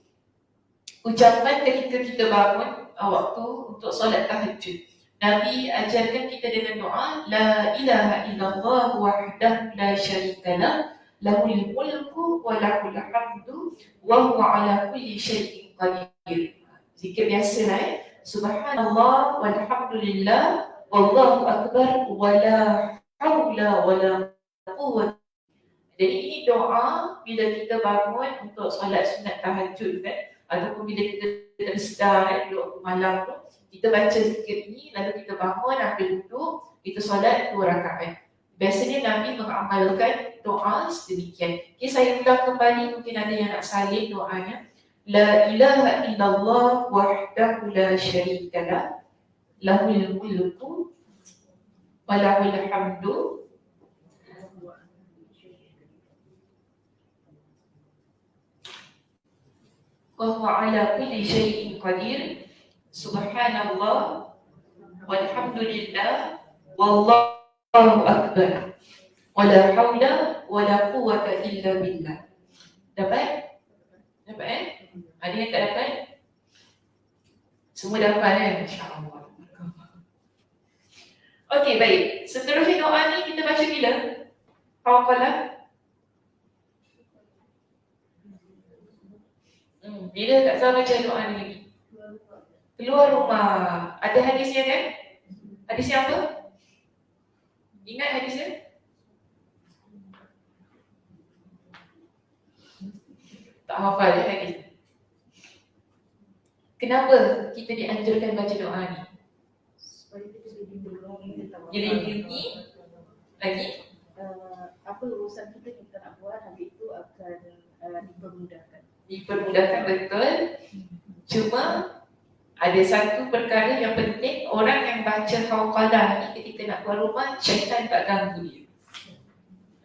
ucapan ketika kita bangun waktu untuk solat tahajud. Nabi ajarkan kita dengan doa, la ilaha illallah wahdahu la syarikalah, lahul mulku wa lahul hamdu wa huwa ala kulli syai'in qadir. Zikir biasa lah Subhanallah walhamdulillah wallahu akbar wa la haula wa la quwwata. Jadi ini doa bila kita bangun untuk solat sunat tahajud kan, ataupun bila kita tersedar di waktu malam tu, kita baca zikir ini, lalu kita bangun, ambil duduk, kita solat 2 rakaat. Biasanya Nabi mengamalkan doa sedemikian. Okay, saya ulang kembali, mungkin ada yang nak salin doanya. La ilaha illallah wahdahu la syarikalah, lahul mulku wa lahul hamdu wa huwa ala kulli syai'in qadir. Subhanallah walhamdulillah wallahu akbar wala haula wala quwwata illa billah. Dapat? Dapat Ada yang tak dapat? Semua dapat kan? InsyaAllah. Okey, baik. Seterusnya doa ni kita baca bila? Hauqalah. Bila Kak Zah baca doa ni lagi? Keluar rumah. Ada hadisnya kan? Hadisnya apa? Ingat hadisnya? Tak hafal ya hadis. Kenapa kita dianjurkan baca doa ni? Supaya kita jadi Jadi lagi? Apa urusan kita nak buat, habis itu akan dipermudahkan. Dipermudahkan, betul. Cuma ada satu perkara yang penting, orang yang baca hauqalah ni ketika nak keluar rumah, syaitan tak ganggu dia.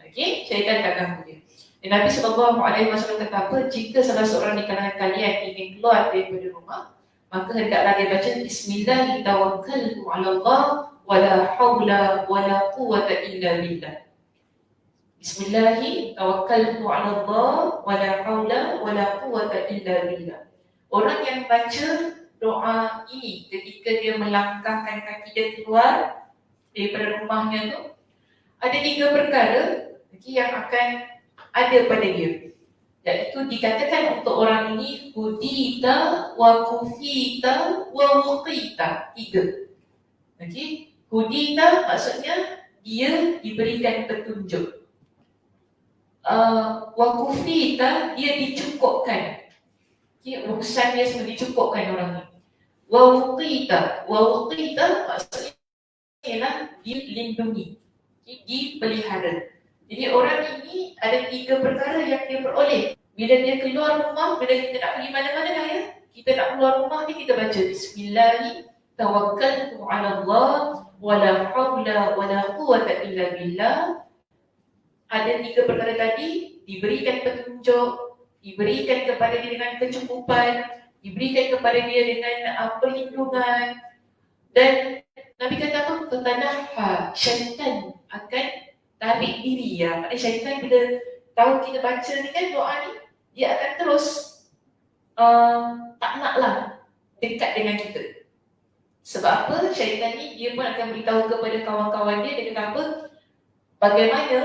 Okey, syaitan tak ganggu dia. Dan Nabi SAW kata apa? Jika salah seorang di kalangan kalian ingin keluar daripada rumah, maka hendaklah dia baca Bismillah tawakkaltu 'ala Allah wala haula wala quwwata illa billah. Bismillahi tawakkaltu 'ala Allah wa la haula wa la quwwata illa billah. Orang yang baca doa ini ketika dia melangkahkan kaki dia keluar daripada rumahnya tu, ada 3 perkara yang akan ada pada dia. Iaitu dikatakan untuk orang ini hudita wa kufita wa wuqita. 3. Okey, hudita maksudnya dia diberikan petunjuk. Wa kufita dia dicukupkan. Okey, urusan dia semua dicukupkan orang ni. Wa wuqita maksudnya ialah dilindungi, dipelihara. Jadi orang ini ada 3 perkara yang dia peroleh. Bila dia keluar rumah, bila kita nak pergi mana-mana lah ya, kita nak keluar rumah ni kita baca Bismillahi tawakkaltu 'ala Allah wa la haula wa la quwwata illa billah. Ada 3 perkara tadi, diberikan petunjuk, diberikan kepada dia dengan kecukupan, diberikan kepada dia dengan perlindungan. Dan Nabi kata apa? Tatanaha, syaitan akan tarik diri ya. Maknanya syaitan bila tahu kita baca ni kan doa ni, dia akan terus tak naklah dekat dengan kita. Sebab apa? Syaitan ni dia pun akan beritahu kepada kawan-kawan dia, dia kata apa? Bagaimana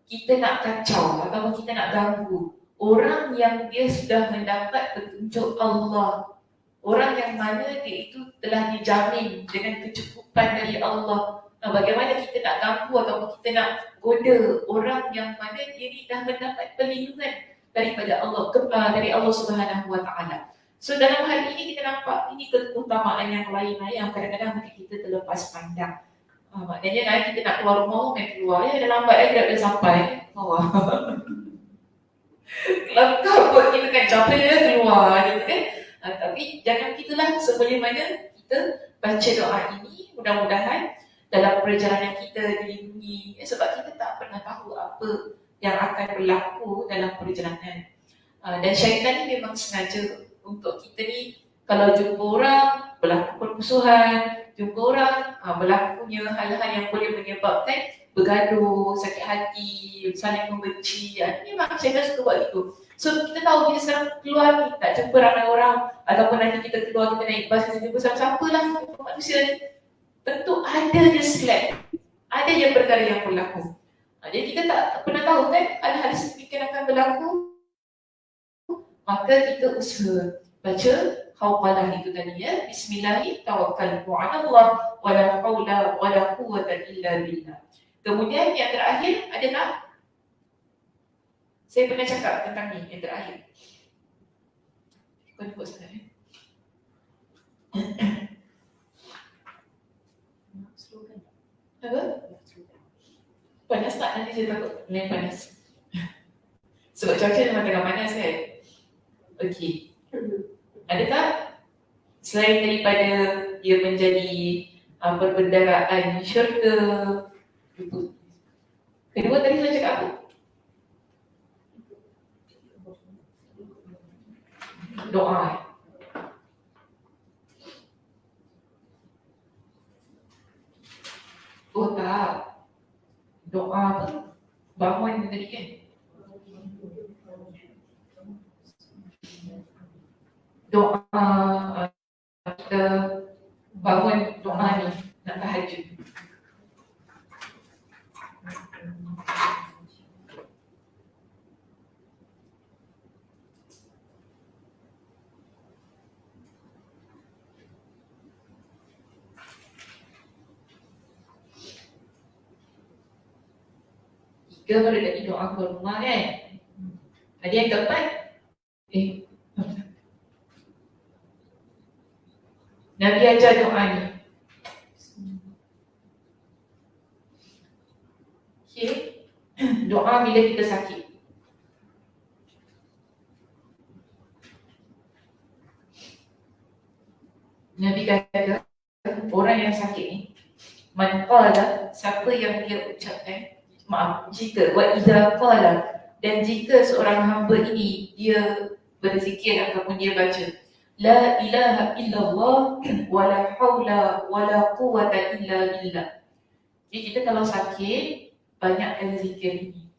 kita nak kacau ataupun kita nak ganggu orang yang dia sudah mendapat petunjuk Allah. Orang yang mana dia itu telah dijamin dengan kecukupan dari Allah. Bagaimana kita nak ganggu ataupun kita nak goda orang yang mana dia ni dah mendapat perlindungan daripada Allah, dari Allah Subhanahu Wa Taala. So dalam hal ini kita nampak ini keutamaan yang lain yang kadang-kadang mungkin kita terlepas pandang. Maknanya nanti kita nak keluar rumah, main keluar ya, dah lambat lagi dah sampai bawah. Kelakar buat kita kan capek dia keluar gitu kan. Tapi jangan gitulah, sebagaimana kita baca doa ini, mudah-mudahan dalam perjalanan kita dilindungi, sebab kita tak pernah tahu apa yang akan berlaku dalam perjalanan. Dan syaitan ni memang sengaja untuk kita ni, kalau jumpa orang berlaku permusuhan, jumpa orang berlakunya hal-hal yang boleh menyebabkan bergaduh, sakit hati, saling membenci. Memang syaitan suka buat itu. So kita tahu bila sekarang keluar ni tak jumpa ramai orang, ataupun nanti kita keluar, kita naik bas, kita jumpa siapa lah manusia ni, tentu ada je select, ada je perkara yang berlaku. Jadi kita tak pernah tahu kan hal-hal sedemikian akan berlaku. Maka kita usaha baca hauqalah itu tadi ya, Bismillahi tawakkaltu 'ala Allah wa la haula wa la quwwata illa billah. Kemudian yang terakhir adalah, saya pernah cakap tentang ni yang terakhir. Bukan buat sebenarnya. Apa? Panas tak? Nanti saya takut lain panas. Sebab cuaca memang tengah panas kan? Okey. Ada tak? Selain daripada dia menjadi perbendaharaan syurga, kedua tadi saya cakap apa? Doa. Oh tak. Doa apa? Bangun tadi kan? Doa kita bangun doa ni nak tahajud. Tiga baru tadi doa keluar rumah kan? Ada yang keempat? Nabi ajar doa ni. Okay. Doa bila kita sakit. Nabi kata orang yang sakit ni, man qala, siapa yang dia ucapkan, jika wa idza qala, dan jika seorang hamba ini dia berzikir ataupun dia baca la ilaha illallah wa la haula wa la quwwata illa billah. Jadi kita kalau sakit, banyakkan zikir ini.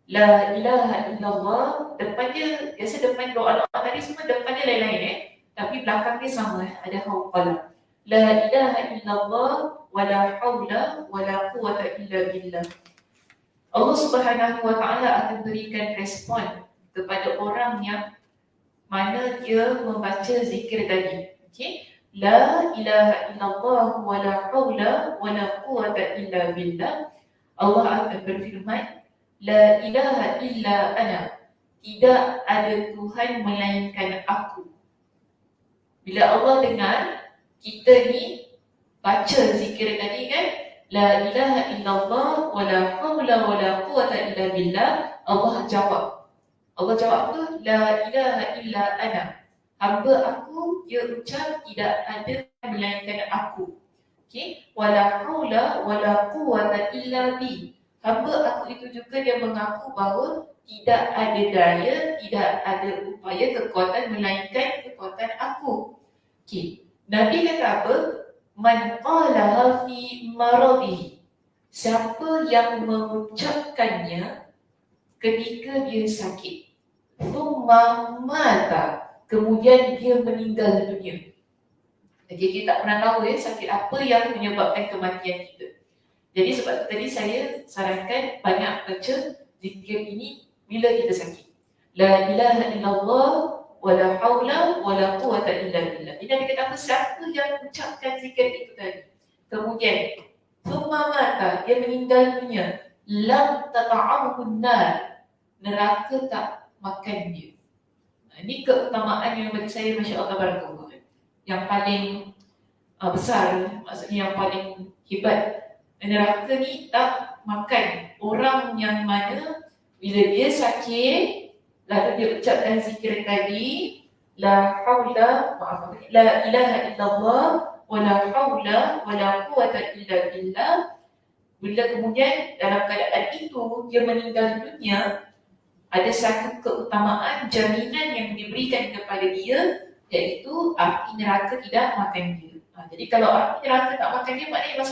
La ilaha illallah, depan dia, biasa depan doa-doa tadi semua depan dia lain-lain tapi belakang dia sama, ada hauqala. La ilaha illallah wa la hawla wa la quwwata illa billah. Allah Subhanahu wa taala akan berikan respon kepada orang yang mana dia membaca zikir tadi. Okey? La ilaha illallah wa la hawla wa la quwwata illa billah. Allah akan berfirman, La ilaha illa ana. Tidak ada Tuhan melainkan aku. Bila Allah dengar kita ni baca zikir tadi kan, La ilaha illallah wa la hawla wa la quwwata illa billah, Allah jawab. Allah jawab apa? La ilaha illa ana. Hamba aku, dia ucap tidak ada melainkan aku. Okey? Wa la hawla wa la quwwata illa bi. Hamba aku itu juga dia mengaku bahawa tidak ada daya, tidak ada upaya kekuatan melainkan kekuatan aku. Okey. Nabi kata apa? Man qalaha fi maradihi. Siapa yang mengucapkannya ketika dia sakit. Thumma mata. Kemudian dia meninggal dunia. Jadi kita tak pernah tahu sakit apa yang menyebabkan kematian kita. Jadi sebab itu tadi saya sarankan banyak baca zikir ini bila kita sakit. La ilaha illallah wa la hawla wa la quwwata illa billah. Ini Nabi kata apa? Siapa yang ucapkan zikir itu tadi, kemudian thumma mata, dia meninggal dunia, lam tata'amhu nar, neraka tak makan dia. Ini keutamaan yang bagi saya masya-Allah tabarakallah. Yang paling besar, maksudnya yang paling hebat. Neraka ni tak makan orang yang mana bila dia sakit lalu dia ucapkan zikir tadi, la haula, la ilaha illallah wa la haula wa la quwwata illa billah. Bila kemudian dalam keadaan itu dia meninggal dunia, ada satu keutamaan jaminan yang diberikan kepada dia, iaitu api neraka tidak makan dia. Jadi kalau api neraka tak makan dia, maknanya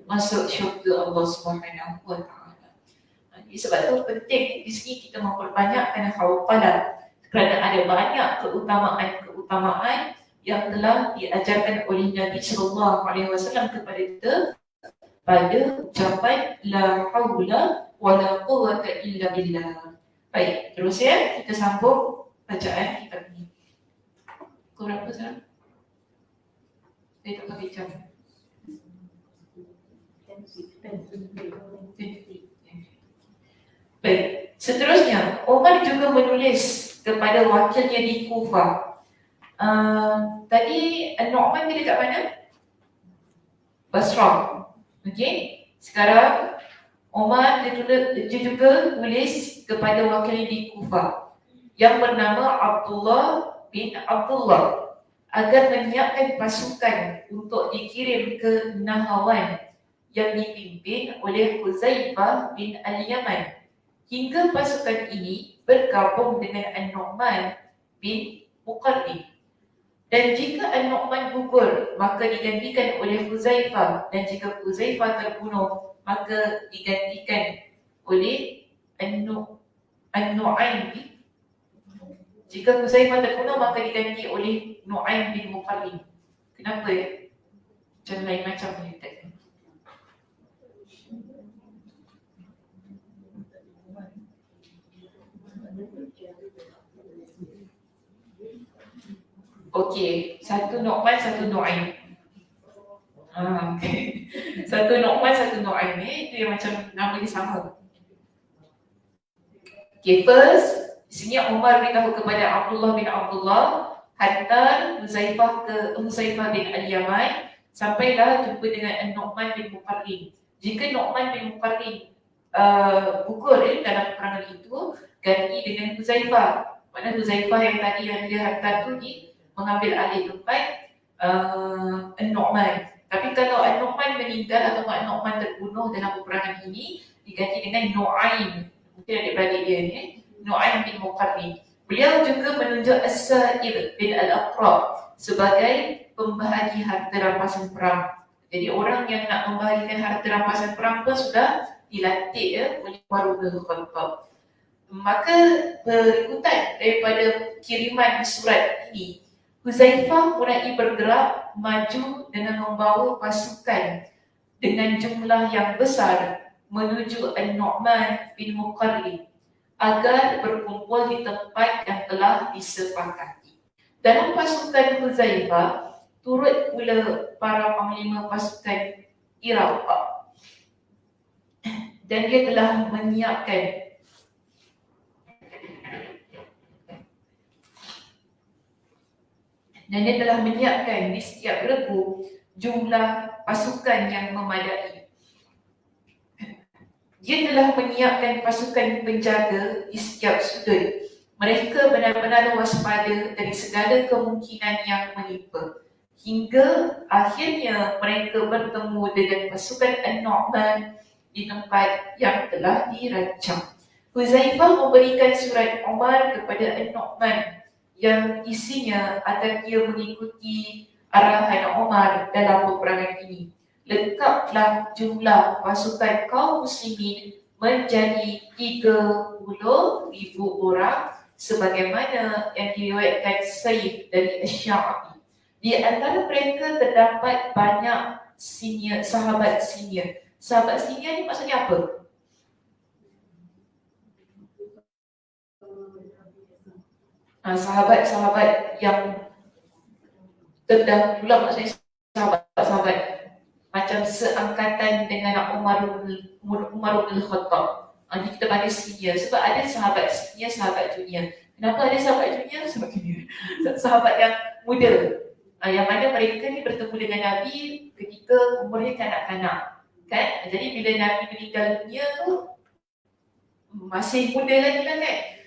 masuk syurga Allah Subhanahu wa taala. Jadi sebab itu penting di sini kita memperbanyakkan hauqalah, kerana ada banyak keutamaan yang telah diajarkan oleh Nabi sallallahu alaihi wasallam kepada kita pada ucapan la haula wa la quwwata illa billah. Baik, terus ya kita sambung bacaan kitab ini. Kau berapa sekarang? Saya tak pakai jam. Baik, seterusnya Umar juga menulis kepada wakilnya di Kufah. Tadi Nu'man dia dekat mana? Basrah. Okey. Sekarang Umar dia juga tulis kepada wakilnya di Kufah yang bernama Abdullah bin Abdullah agar menyiapkan pasukan untuk dikirim ke Nahawan yang dipimpin oleh Huzaifah bin Al-Yaman, hingga pasukan ini bergabung dengan An-Nu'man bin Muqarrin. Dan jika An-Nu'man gugur, maka digantikan oleh Huzaifah, dan jika Huzaifah terbunuh, maka digantikan oleh An-Nu'aim. Jika Huzaifah terbunuh, maka diganti oleh Nu'aim bin Muqarrin. Kenapa ya? Macam lain macam ni tadi. Okey, satu Nu'man, satu Nu'aim. Okay. Satu Nu'man, satu Nu'aim ni, itu yang macam nama dia sama. Okay, first, di sini Umar beritahu kepada Abdullah bin Abdullah, hantar Huzaifah bin Al-Yaman, sampailah jumpa dengan Nu'man bin Muqarrin. Jika Nu'man bin Muqarrin gugur dalam peperangan itu, ganti dengan Huzaifah. Maknanya Huzaifah yang tadi yang dia hantar tu ni mengambil alih tempat An-Nu'man. Tapi kalau An-Nu'man meninggal atau An-Nu'man terbunuh dalam peperangan ini, diganti dengan Nu'aim. Mungkin adik-beradik dia ni, Nu'aim bin Muqarrin. Beliau juga menunjuk As-Sa'ib bin Al-Aqra sebagai pembahagi harta rampasan perang. Jadi orang yang nak membahagikan harta rampasan perang pun sudah dilantik oleh Umar bin Khattab. Maka berikutan daripada kiriman surat ini, Huzaifah mulai bergerak maju dengan membawa pasukan dengan jumlah yang besar menuju An-Nu'man bin Muqarrib agar berkumpul di tempat yang telah disepakati. Dalam pasukan Huzaifah turut pula para panglima pasukan Iraq, dan dia telah menyiapkan di setiap regu jumlah pasukan yang memadai. Dia telah menyiapkan pasukan penjaga di setiap sudut. Mereka benar-benar waspada dari segala kemungkinan yang menimpa. Hingga akhirnya mereka bertemu dengan pasukan An-Nu'man di tempat yang telah dirancang. Huzaifah memberikan surat Umar kepada An-Nu'man yang isinya agar dia mengikuti arahan Umar dalam peperangan ini. Lengkaplah jumlah pasukan kaum muslimin menjadi 30,000 orang sebagaimana yang diriwayatkan Sayyid dari Asy-Sya'bi. Di antara mereka terdapat banyak sahabat senior. Sahabat senior ni maksudnya apa? Sahabat-sahabat yang terdahulu, maksudnya sahabat-sahabat macam seangkatan dengan Umar bin Khattab. Jadi kita panggil senior sebab ada sahabat senior, sahabat junior. Kenapa ada sahabat junior? Sebab junior. Sahabat yang muda. Yang mana mereka ni bertemu dengan Nabi ketika umurnya kanak-kanak. Kan? Jadi bila Nabi meninggal dunia tu masih muda lagi kan?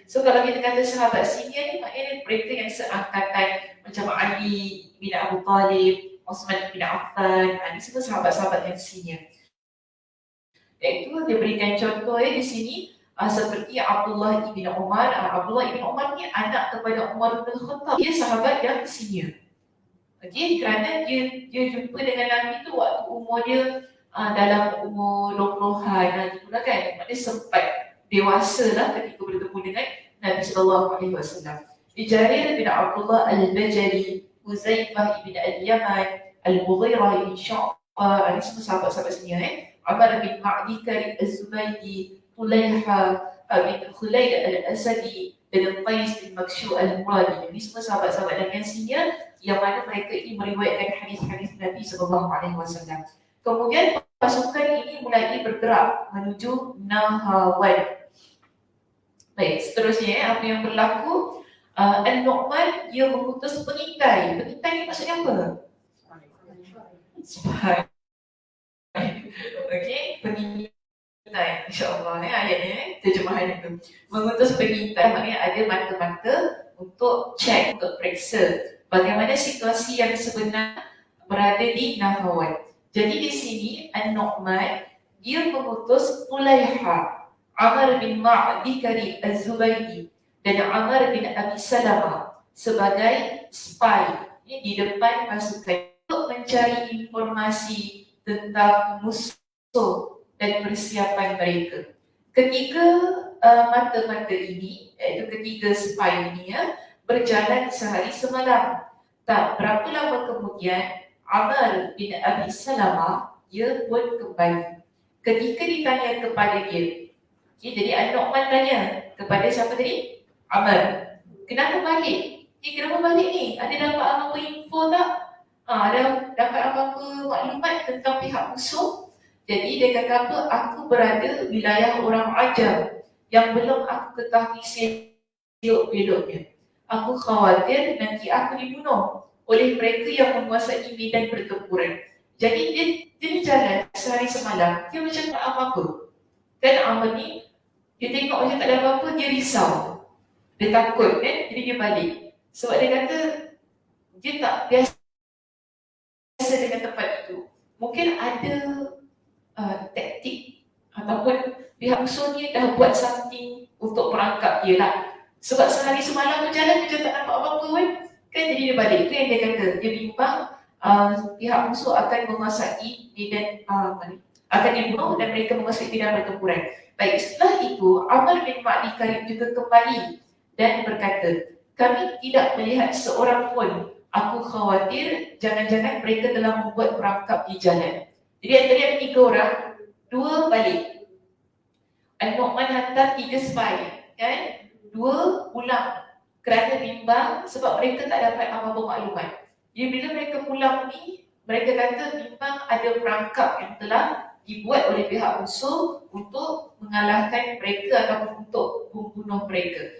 So kalau kita kata sahabat senior ni maknanya mereka yang seangkatan macam Ali bin Abu Talib, Osman bin Affan, ini semua sahabat-sahabat yang senior. Iaitu dia berikan contoh di sini seperti Abdullah bin Umar. Abdullah bin Umar ni anak kepada Umar bin Khattab. Dia sahabat yang senior. Okey, kerana dia jumpa dengan Nabi tu waktu umur dia dalam umur 20-an gitu lah kan. Maknanya sempat dewasa lah ketika bertemu dengan Nabi SAW. Jarir bin Abdullah Al-Bajali, Huzaifah ibn Al-Yaman, Al-Mughirah ibn Syu'bah, ini semua sahabat-sahabat senior. Umar bin Ma'di Karib Az-Zubaydi, Tulaiha bin Khulaid Al-Asadi, dan Qais bin Makshu Al-Muradi. Ini semua sahabat-sahabat yang senior yang mana mereka ini meriwayatkan hadis-hadis Nabi SAW. Kemudian pasukan ini mulai bergerak menuju Nahawan. Baik, seterusnya apa yang berlaku? An-Nu'man dia mengutus pengintai. Pengintai ni maksudnya apa? Spy. Okey, pengintai. InsyaAllah ayatnya terjemahan itu. Mengutus pengintai maknanya ada mata-mata untuk cek, untuk periksa bagaimana situasi yang sebenar berada di Nahawan. Jadi di sini An-Nu'man dia mengutus Tulaiha, Amr bin Ma'di Karib Az-Zubaydi dan Amr bin Abi Salamah sebagai spy di depan pasukan untuk mencari informasi tentang musuh dan persiapan mereka. Ketiga mata-mata ini, iaitu ketiga spy ini berjalan sehari semalam. Tak berapa lama kemudian Amr bin Abi Salamah dia pun kembali. Ketika ditanya kepada dia, jadi An-Nu'man tanya kepada siapa tadi? Amr. Kenapa balik? Kenapa balik ni? Ada dapat apa-apa info tak? Ada dapat apa-apa maklumat tentang pihak musuh? Jadi dia kata apa? Aku berada wilayah orang Ajam yang belum aku ketahui selok-beloknya. Aku khawatir nanti aku dibunuh oleh mereka yang menguasai medan pertempuran. Jadi dia jalan sehari semalam, dia macam tak apa-apa. Kan Amr ni, dia tengok macam tak ada apa-apa, dia risau. Dia takut kan, jadi dia balik. Sebab dia kata, dia tak biasa dengan tempat itu. Mungkin ada taktik ataupun pihak musuh ni dah buat something untuk merangkap dia lah. Sebab sehari semalam berjalan, dia tak nampak apa-apa kan, jadi dia balik. Itu yang dia kata, dia bimbang pihak musuh akan menguasai medan akan dibunuh dan mereka memasuki medan pertempuran. Baik, setelah itu Amr bin Ma'di Karib juga kembali dan berkata, kami tidak melihat seorang pun. Aku khawatir jangan-jangan mereka telah membuat perangkap di jalan. Jadi tadi ada 3 orang, 2 balik. Al-Nu'man hantar 3 spy, kan? 2 pulang kerana bimbang sebab mereka tak dapat apa-apa maklumat. Jadi bila mereka pulang ni, mereka kata bimbang ada perangkap yang telah dibuat oleh pihak musuh untuk mengalahkan mereka ataupun untuk membunuh mereka.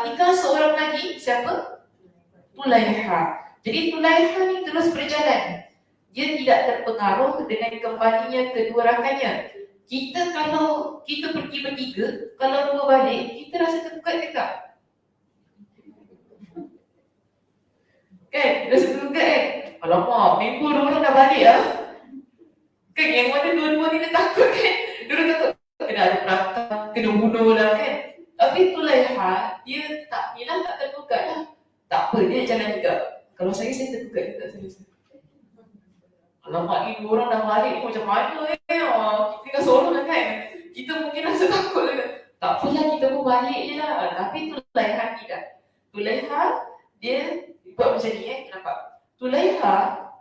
Tinggal seorang lagi, siapa? Tulaiha. Jadi Tulaiha ni terus berjalan. Dia tidak terpengaruh dengan kembalinya kedua rakannya. Kita kalau kita pergi bertiga, kalau 2 balik, kita rasa tergugat ke tak? Kan? Kita rasa tergugat kan? Alamak, member orang dah balik lah. Kan yang mana dua-dua ni dia takut kan? Dia takut kena ada perangkap, kena bunuh lah kan? Tapi Tulaiha, dia tak, yelah tak tergugat lah. Tak apa, dia jalan juga. Kalau saya tergugat juga saya. Alamak ni 2 orang dah balik ni macam mana kita tinggal seorang lah kan? Kita mungkin rasa takut juga. Tak apalah, kita pun balik je lah. Tapi Tulaiha tidak. Tulaiha, dia buat macam ni nampak? Tulaiha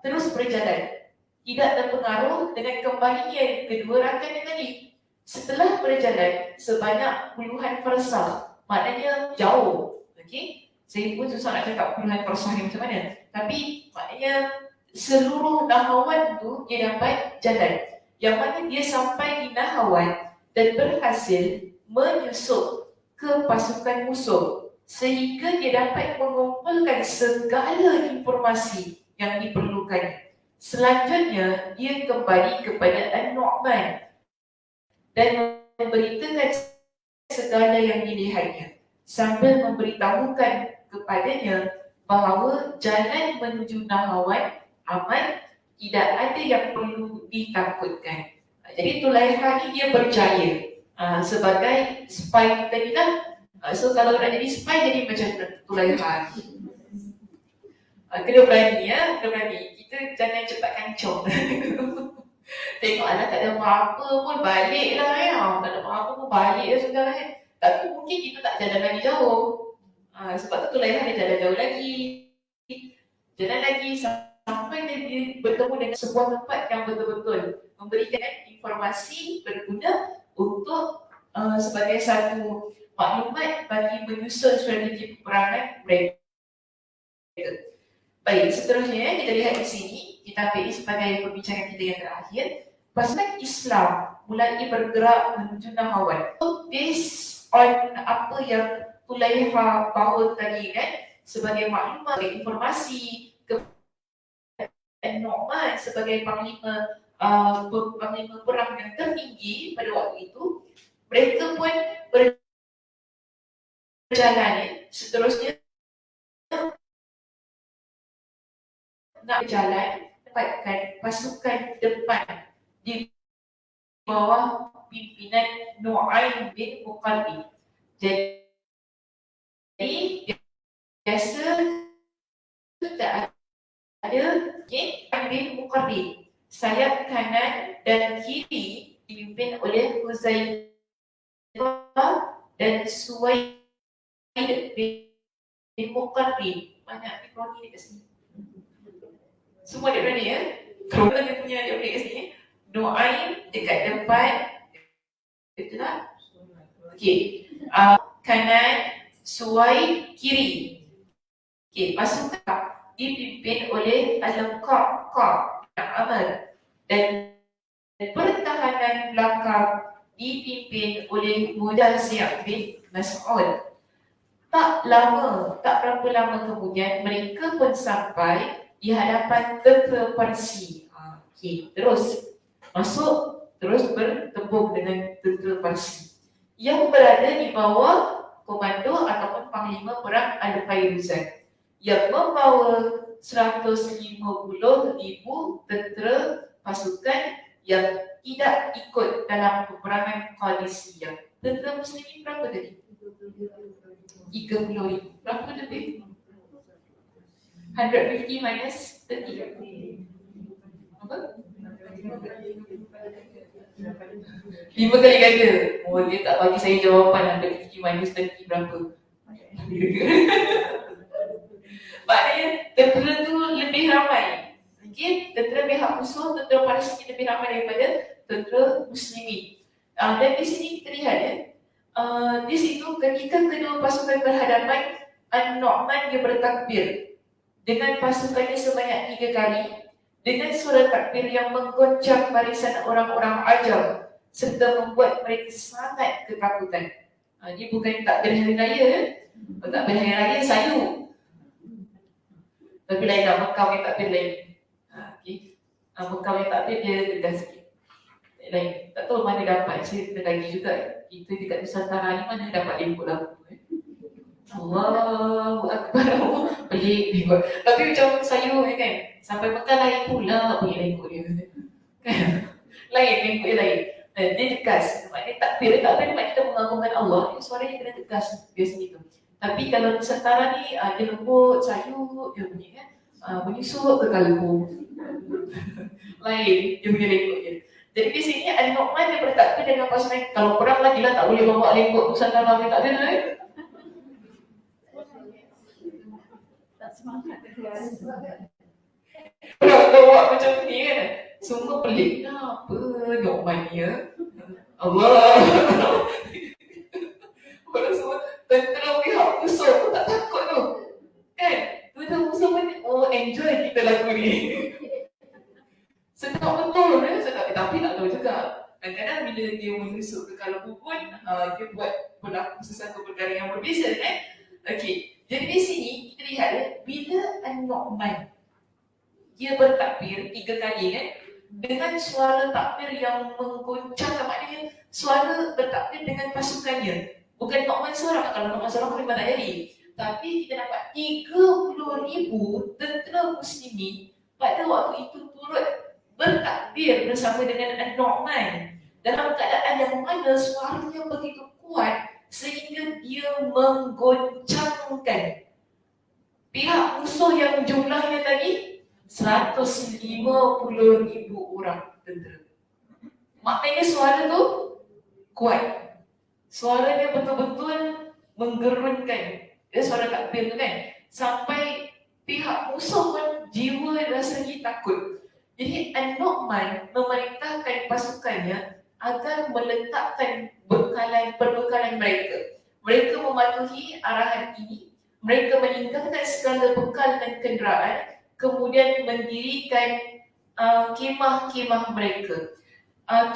terus berjalan. Tidak terpengaruh dengan kembalinya kedua rakannya tadi. Setelah berjalan sebanyak puluhan farsah, maknanya jauh. Okay? Saya pun susah nak cakap puluhan farsah ni macam mana. Tapi maknanya seluruh Nahawan tu dia dapat jalan. Yang mana dia sampai di Nahawan dan berhasil menyusup ke pasukan musuh sehingga dia dapat mengumpulkan segala informasi yang diperlukannya. Selanjutnya, dia kembali kepada An-Nu'man dan memberitakan segala yang dilihatnya sambil memberitahukan kepadanya bahawa jalan menuju Nahawan aman, tidak ada yang perlu ditakutkan. Jadi Tulaiha ni dia berjaya sebagai spy kita ni lah. So kalau nak jadi spy, jadi macam Tulaiha. Kena berani kena berani. Kita jangan cepat kancung. Tengok anak tak ada apa-apa pun balik lah tak ada apa-apa pun balik lah sudah kan. Tapi mungkin kita tak jalan lagi jauh. Sebab tu Tulaiha dia jalan jauh lagi. Jalan lagi sampai dia bertemu dengan sebuah tempat yang betul-betul memberikan informasi berguna untuk sebagai satu maklumat bagi menyusun strategi peperangan mereka. Baik, seterusnya kita lihat di sini, kita ambil ini sebagai perbincangan kita yang terakhir. Pasukan Islam mulai bergerak menuju Nahawan. So, based on apa yang Tulaiha bawa tadi kan, sebagai maklumat, informasi kepada Nu'man sebagai panglima perang yang tertinggi pada waktu itu, mereka pun berjalan seterusnya nak berjalan dapatkan pasukan depan di bawah pimpinan Nu'aim bin Muqarri. Jadi biasa tak ada Nu'aim bin Muqarri. Sayap kanan dan kiri dipimpin oleh Huzaifah dan Suwaid bin Muqarri. Banyak dikroni dekat sini. Semua dia berani Kalau dia punya dia boleh kat sini. Nu'aim dekat depan. Betul tak? Okey. Kanan, Suwaid kiri. Okey, pasukan dipimpin oleh Al-Qa'qa' Amr dan pertahanan belakang dipimpin oleh Mudazi' bin Mas'ud. Tak berapa lama kemudian mereka pun sampai di hadapan tentera Parsi. Okey, terus masuk, terus bertempur dengan tentera Parsi yang berada di bawah komando ataupun panglima perang Al-Fairuzan yang membawa 150,000 tentera pasukan yang tidak ikut dalam peperangan Qadisiyah. Tentera Muslimin berapa tadi? 30,000. Berapa lebih? 150 minus 30. Apa? 5 kali ganda. Oh, dia tak bagi saya jawapan ada 50 minus 30 berapa. Maknanya tentera tu lebih ramai. Okay? Tentera pihak musuh, tentera Palestin lebih ramai daripada tentera Muslimin. Dan di sini kita lihat di situ ketika kedua pasukan berhadapan, An-Nu'man dia bertakbir dengan pasukannya sebanyak 3 kali dengan suara takbir yang menggoncang barisan orang-orang Ajam serta membuat mereka sangat ketakutan. Ini bukan takbir hari raya. Takbir hari raya sayu. Tapi lain lah, Mekah yang takbir lain. Okay. Mekah yang takbir dia tegas sikit. Lain. Tak tahu mana dapat, saya terlagi juga. Kita dekat Nusantara ni mana dapat lembut lagu. Allahu Akbar. Pelik dia buat. Tapi macam sayu kan. Sampai Mekah lain pula pelik lembut dia. Kan? Lain, lembut dia lain. Dia tegas. Maknanya takbir maknanya kita mengagungkan Allah. Suaranya kena tegas biasanya tu. Tapi kalau Nusantara ni dia lembut, sayu, dia bunyi kan. Menyusup ke kalbu. Lain, dia punya lembut je. Jadi di sini An-Nu'man dia bertakbir dengan pasukan. Kalau perang lagi lah tak boleh bawa lembut Nusantara punya takbir tu kan. Tak semangat. Perang bawa macam ni kan. Semua pelik. Kenapa Nu'man ni ya? Allah. Orang semua tentera pihak musuh pun tak takut tu. Kan? Tentera musuh pun enjoy kita lagu ni. Sedap betul ya, sedap. Tapi tak tahu juga. Kadang-kadang bila dia menusuk ke kalbu pun, dia buat berlaku sesuatu perkara yang berbeza kan. Okey, jadi di sini kita lihat bila An-Nu'man dia bertakbir 3 kali kan, dengan suara takbir yang menggoncang, maknanya suara bertakbir dengan pasukannya. Bukan Nu'man seorang, kalau Nu'man seorang boleh tak jadi. Tapi kita dapat 30,000 tentera muslimin pada waktu itu turut bertakbir bersama dengan An-Nu'man dalam keadaan yang mana suaranya begitu kuat sehingga dia menggoncangkan pihak musuh yang jumlahnya tadi 150,000 orang tentera. Maknanya suara tu kuat. Suaranya betul-betul menggerunkan. Dia suara takbir tu kan. Sampai pihak musuh pun jiwa rasanya takut. Jadi An-Nu'man memerintahkan pasukannya agar meletakkan perbekalan mereka. Mereka mematuhi arahan ini. Mereka meninggalkan segala bekal dan kenderaan, kemudian mendirikan kemah-kemah mereka.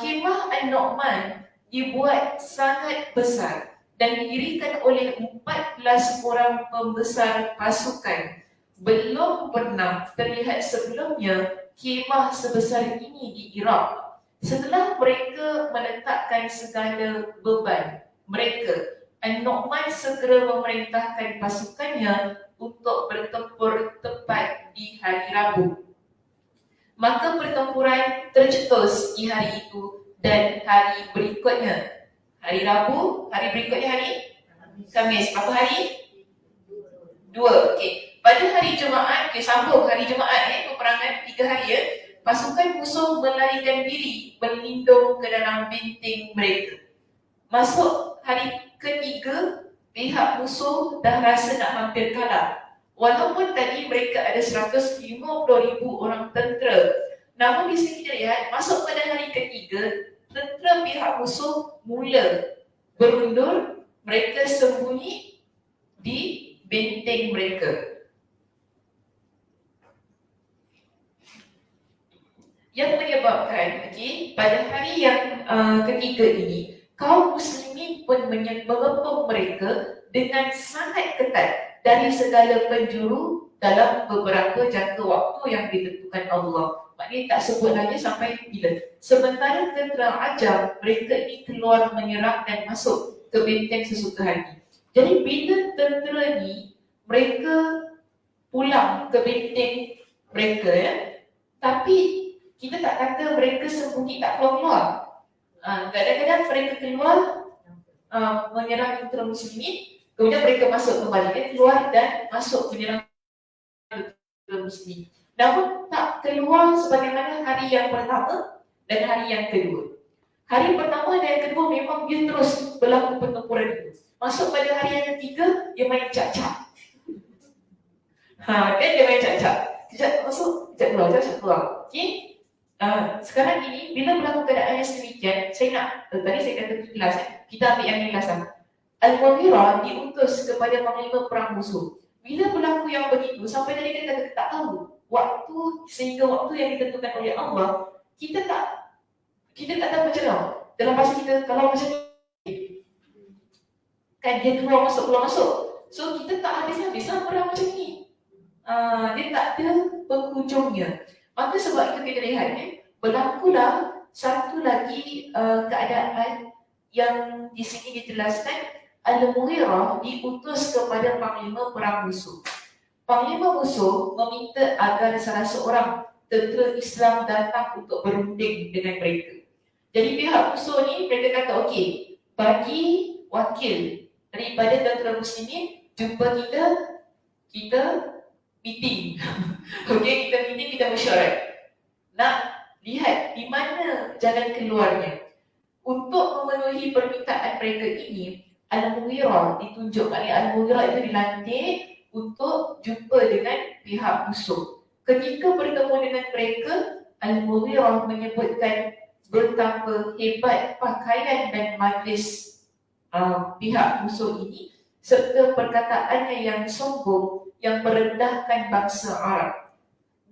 Kemah An-Nu'man dibuat sangat besar dan didirikan oleh 14 orang pembesar pasukan. Belum pernah terlihat sebelumnya kemah sebesar ini di Iraq. Setelah mereka meletakkan segala beban mereka, An-Nu'man segera memerintahkan pasukannya untuk bertempur tepat di hari Rabu. Maka pertempuran tercetus di hari itu dan hari berikutnya. Hari Rabu, hari berikutnya hari Khamis. Berapa hari? 2. Okey. Pada hari Jumaat, sambung hari Jumaat peperangan 3 hari ya. Pasukan musuh melarikan diri berlindung ke dalam binting mereka. Masuk hari ketiga, pihak musuh dah rasa nak hampir kalah. Walaupun tadi mereka ada 150,000 orang tentera. Namun di sini kita lihat, masuk pada hari ketiga, tentera pihak musuh mula berundur, mereka sembunyi di benteng mereka. Yang menyebabkan pada hari yang ketiga ini, kaum muslimin pun mengepung mereka dengan sangat ketat dari segala penjuru dalam beberapa jangka waktu yang ditentukan Allah. Maknanya tak sebut lagi sampai bila. Sementara tentera Ajam, mereka ini keluar menyerang dan masuk ke benteng sesuka hati. Jadi bila tentera ni, mereka pulang ke benteng mereka ya, tapi kita tak kata mereka sembunyi tak keluar-keluar. Kadang-kadang mereka keluar menyerang tentera muslimin, kemudian mereka masuk kembali. Dia keluar dan masuk menyerang tentera muslimin. Namun tak keluar sebagaimana hari yang pertama dan hari yang kedua. Hari pertama dan yang kedua memang dia terus berlaku pertempuran itu. Masuk pada hari yang ketiga, dia main cak-cak. Kan dia main cak-cak. Sekejap masuk, sekejap keluar, sekejap keluar. Okay? Sekarang ini, bila berlaku keadaan yang sedemikian, saya nak, tadi saya kata kelas, kita ambil yang kelas lah. Al-Mughirah diutus kepada panglima perang musuh. Bila berlaku yang begitu, sampai tadi kita tak tahu waktu sehingga waktu yang ditentukan oleh Allah, kita tak tahu macam mana. Dalam bahasa kita, kalau macam ni, kan dia keluar masuk. So kita tak habis-habislah perang macam ni. Dia tak ada penghujungnya. Maka sebab itu kita lihat berlakulah satu lagi keadaan yang di sini dijelaskan. Al-Mughirah diutus kepada panglima perang musuh. Panglima musuh meminta agar salah seorang tentera Islam datang untuk berunding dengan mereka. Jadi pihak musuh ni mereka kata okey, bagi wakil daripada tentera muslimin jumpa kita meeting. Okey, kita meeting, kita mesyuarat. Nak lihat di mana jalan keluarnya. Untuk memenuhi permintaan mereka ini, Al-Mughirah ditunjuk. Al-Mughirah itu dilantik untuk jumpa dengan pihak musuh. Ketika bertemu dengan mereka, Al-Mughirah menyebutkan betapa hebat pakaian dan majlis pihak musuh ini serta perkataannya yang sombong yang merendahkan bangsa Arab.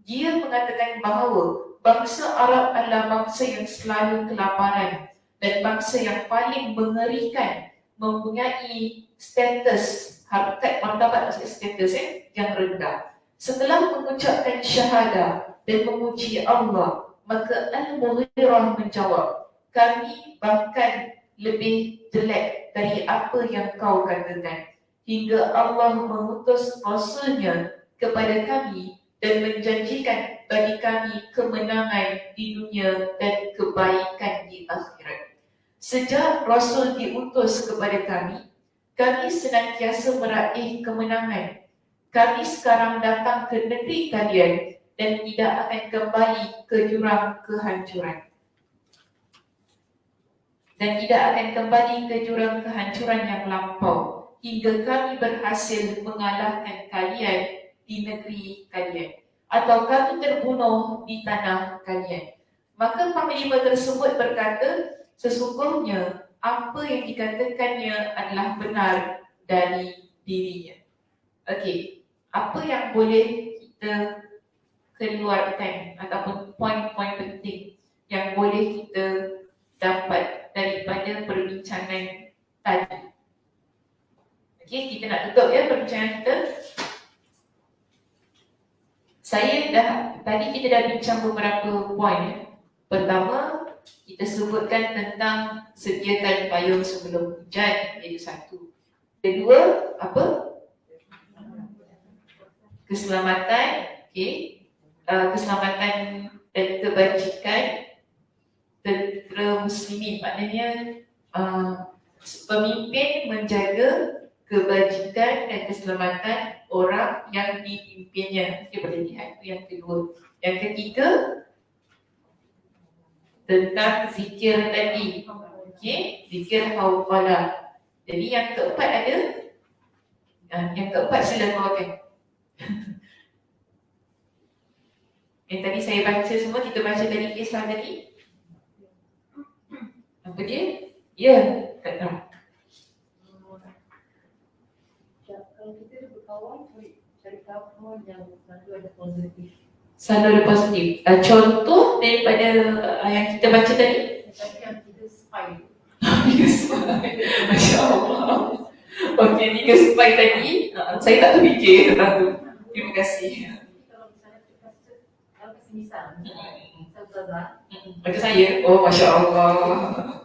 Dia mengatakan bahawa bangsa Arab adalah bangsa yang selalu kelaparan dan bangsa yang paling mengerikan, mempunyai status harkat martabat status yang rendah. Setelah mengucapkan syahadah dan memuji Allah, maka Al-Mughirah menjawab, kami bahkan lebih jelek dari apa yang kau katakan, hingga Allah mengutus Rasulnya kepada kami dan menjanjikan bagi kami kemenangan di dunia dan kebaikan di akhirat. Sejak Rasul diutus kepada kami senantiasa meraih kemenangan. Kami sekarang datang ke negeri kalian dan tidak akan kembali ke jurang kehancuran. Yang lampau hingga kami berhasil mengalahkan kalian di negeri kalian atau kami terbunuh di tanah kalian. Maka panglima tersebut berkata, sesungguhnya apa yang dikatakannya adalah benar dari dirinya. Okey, apa yang boleh kita keluarkan ataupun poin-poin penting yang boleh kita dapat daripada perbincangan tadi? Okey, kita nak tutup perbincangan kita. Tadi kita dah bincang beberapa poin. Pertama, kita sebutkan tentang sediakan payung sebelum hujan, iaitu satu. Kedua, apa? Keselamatan, keselamatan dan kebajikan tentera muslimin. Maknanya pemimpin menjaga kebajikan dan keselamatan orang yang dipimpinnya. Kita boleh lihat itu yang kedua. Yang ketiga, tentang zikir tadi. Zikir hawqalah. Jadi yang keempat ada. Yang keempat sila keluarkan. Yang tadi saya baca semua, kita baca tadi kisah tadi. Apa dia? Ya, tak tahu. Kalau kita berkawan, cari kawan yang selalu ada positif. Selalu ada positif. Contoh daripada yang kita baca tadi. Yang kita spy. Tiga spy. Masya Allah. Okey, tiga spy tadi. Saya tak terfikir tentang tu. Terima kasih. Kalau misalnya kita kasih misal, Ustazah. Macam saya. Oh, Masya Allah.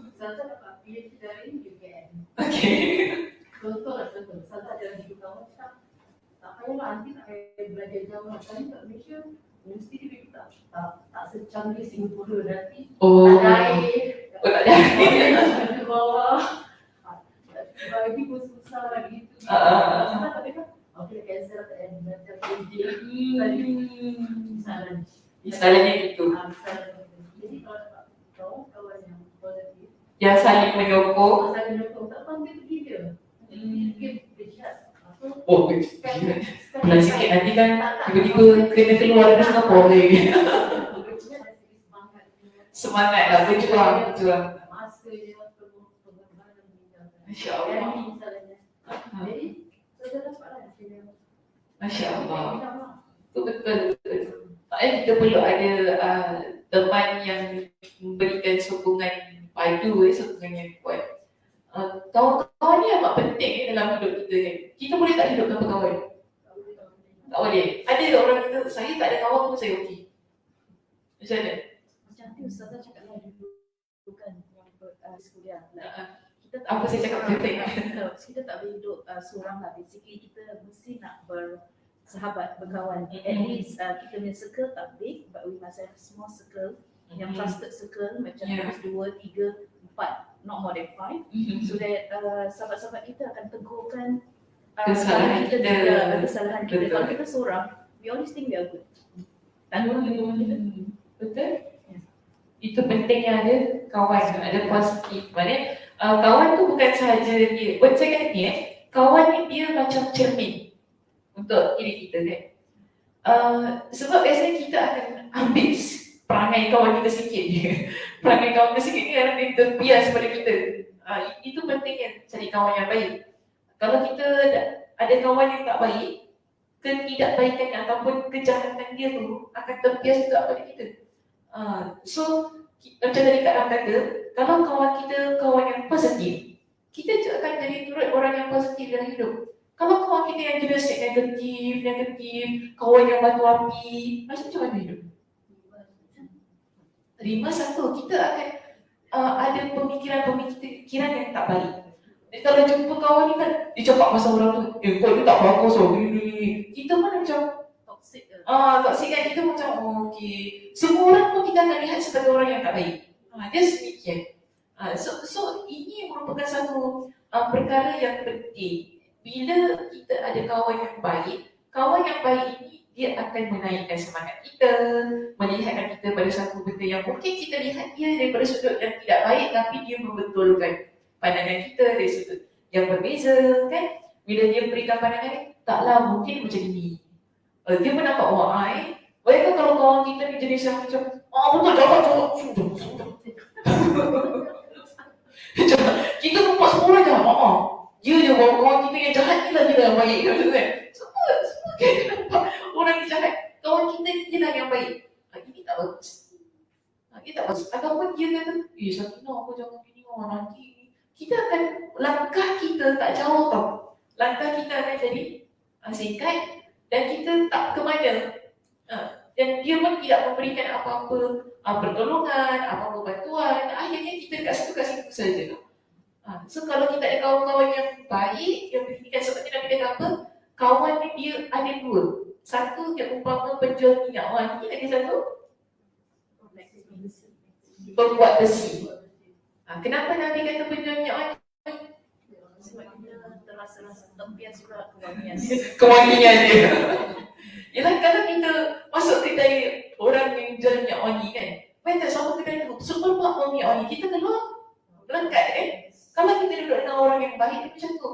Ustazah dapat PhD dari UKM. Okey. Contoh. Ustazah dalam hidup kamu tak payahlah nanti tak payah belajar jauh. Tadi kat Malaysia, mesti dia tak secanggih Singapura nanti. Oh. Tak ada air. Tak ada air. Di bawah. Bagi pun susah lagi itu. Ustazah tak payah. Okey, cancel tak payah belajar PhD. Tadi misalnya. Misalnya gitu. Jadi kalau dapat kawan yang positif, yang saling menyokong. Saya nak tak panggil pergi dia. Dia bercakap apa? Oh, gila. Bulan sikit nanti kan tiba-tiba kena keluar dari Singapura lagi. Semangat lah, berjuang. Masa dia pengorbanan meninggalkan. Masya Allah. Jadi, saya dapatlah dia. Masya Allah. Itu betul. Kita perlu ada teman yang memberikan sokongan padu, sokongan yang kuat. Kawan-kawan ni amat penting dalam hidup kita kan. Kita boleh tak hidup tanpa kawan? Tak boleh. Ada orang kata, saya tak ada kawan pun saya okey. Macam mana? Macam tu Ustazah cakap lagi dulu kan yang kuliah. Kita tak Apa saya cakap penting? Kita tak boleh hidup seorang lah. Basically kita mesti nak bersahabat, berkawan. At least kita punya circle tak big, but we must have small circle. Yang trusted circle macam 2, 3, 4, not more than 5. So that sahabat-sahabat kita akan tegurkan Kesalahan kita. Kesalahan kita. Betul. Kalau kita seorang, we always think we are good. Tanpa orang tegur kita. Betul? Itu pentingnya ada kawan, ada positif. Maknanya kawan tu bukan sahaja dia. Buat saya kata ni kawan ni dia macam cermin untuk diri kita kan. Sebab biasanya kita akan ambil perangai kawan kita sikit je. Perangai kawan kita sikit ni akan terbias pada kita. Itu pentingnya cari kawan yang baik. Kalau kita ada kawan yang tak baik, ketidakbaikan ataupun kejahatan dia tu akan terbias juga pada kita. So macam tadi Kak Ram kata, kalau kawan kita kawan yang positif, kita juga akan jadi turut orang yang positif dalam hidup. Kalau kawan kita yang jenis negatif, kawan yang batu api, macam mana hidup? Terima satu, kita akan ada pemikiran yang tak baik. Jadi kalau jumpa kawan ni kan, dia cakap pasal orang tu, kau ni tak bagus tau, gini. Kita mana macam Toxic ke? toxic kan, kita macam okey. Semua orang pun kita akan lihat sebagai orang yang tak baik. Dia sedemikian. So ini merupakan satu perkara yang penting. Bila kita ada kawan yang baik ini dia akan menaikkan semangat kita, melihatkan kita pada satu benda yang mungkin kita lihat dia daripada sudut yang tidak baik, tapi dia membetulkan pandangan kita dari sudut yang berbeza kan. Bila dia berikan pandangan, taklah mungkin macam ini. Dia pun nampak bayangkan kalau kawan kita ni jenis yang macam betul jangan sudah. Kita nampak semua orang jahat. Dia je kawan kita yang jahat ni lah dia yang baik kan. Semua kita nampak orang yang jahat. Kawan kita ni je lah yang baik. Ini tak bagus. Ataupun dia kata, Sakina aku jangan gini nanti. Kita akan, langkah kita tak jauh tau. Langkah kita akan jadi singkat dan kita tak ke mana. Dan dia pun tidak memberikan apa-apa pertolongan, apa-apa bantuan. Akhirnya kita kat situ saja. So kalau kita ada kawan-kawan yang baik, yang berikan seperti Nabi kata apa, kawan ni dia ada dua. Satu dia umpama penjual minyak wangi, ada satu pembuat besi. Kenapa Nabi kata penjual minyak wangi? Sebab kita terasa tempias juga Kewangian dia. Yalah kalau kita masuk kedai orang yang jual minyak wangi kan, tak sama kedai tu, semua buat minyak wangi, kita keluar melengkat kan. Kalau kita duduk dengan orang yang baik, macam tu.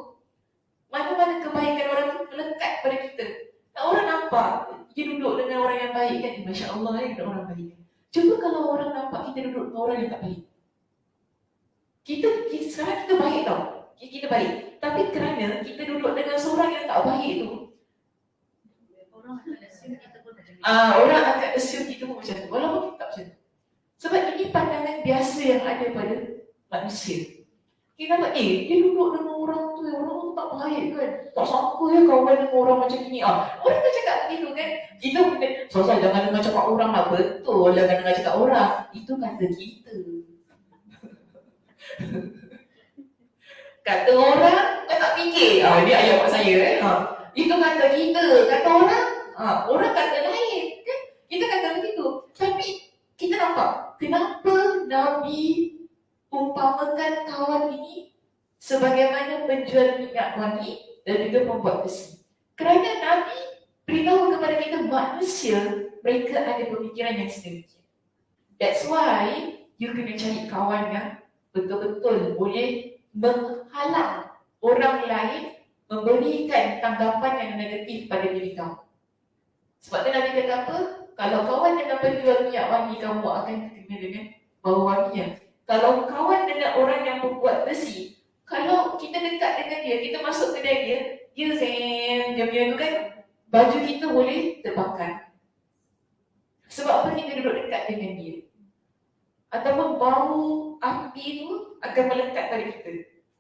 Mana-mana kebaikan orang tu melekat pada kita. Orang nampak dia duduk dengan orang yang baik kan, Masya Allah duduk orang baik. Cuba kalau orang nampak kita duduk dengan orang yang tak baik. Kita sekarang kita baik tau. Kita baik. Tapi kerana kita duduk dengan seorang yang tak baik tu, orang akan assume kita pun macam ni. orang akan assume kita pun macam tu. Walaupun kita tak macam tu. Sebab ini pandangan biasa yang ada pada manusia. Kita nampak, dia duduk dengan orang tu tak baik kan. Tak sangka kawan dengan orang macam ni. Orang kan cakap begitu kan. Kita pun Sosai jangan dengar cakap orang lah. Betul, jangan dengar cakap orang. Itu kata kita. Kata orang, kau tak fikir. Ini ayat mak saya Itu kata kita. Kata orang, orang kata lain kan. Kita kata begitu. Tapi kita nampak, kenapa Nabi umpamakan kawan ini sebagaimana penjual minyak wangi dan juga pembuat besi. Kerana Nabi beritahu kepada kita manusia, mereka ada pemikiran yang sedemikian. That's why you kena cari kawan yang betul-betul boleh menghalang orang lain memberikan tanggapan yang negatif pada diri kamu. Sebab tu Nabi kata apa? Kalau kawan dengan penjual minyak wangi, kamu akan kena dengan bau wanginya. Kalau kawan dengan orang yang membuat besi, kalau kita dekat dengan dia, kita masuk kedai dia, dia zen, dia punya tu kan, baju kita boleh terbakar. Sebab apa? Kita duduk dekat dengan dia. Ataupun bau api tu akan melekat pada kita.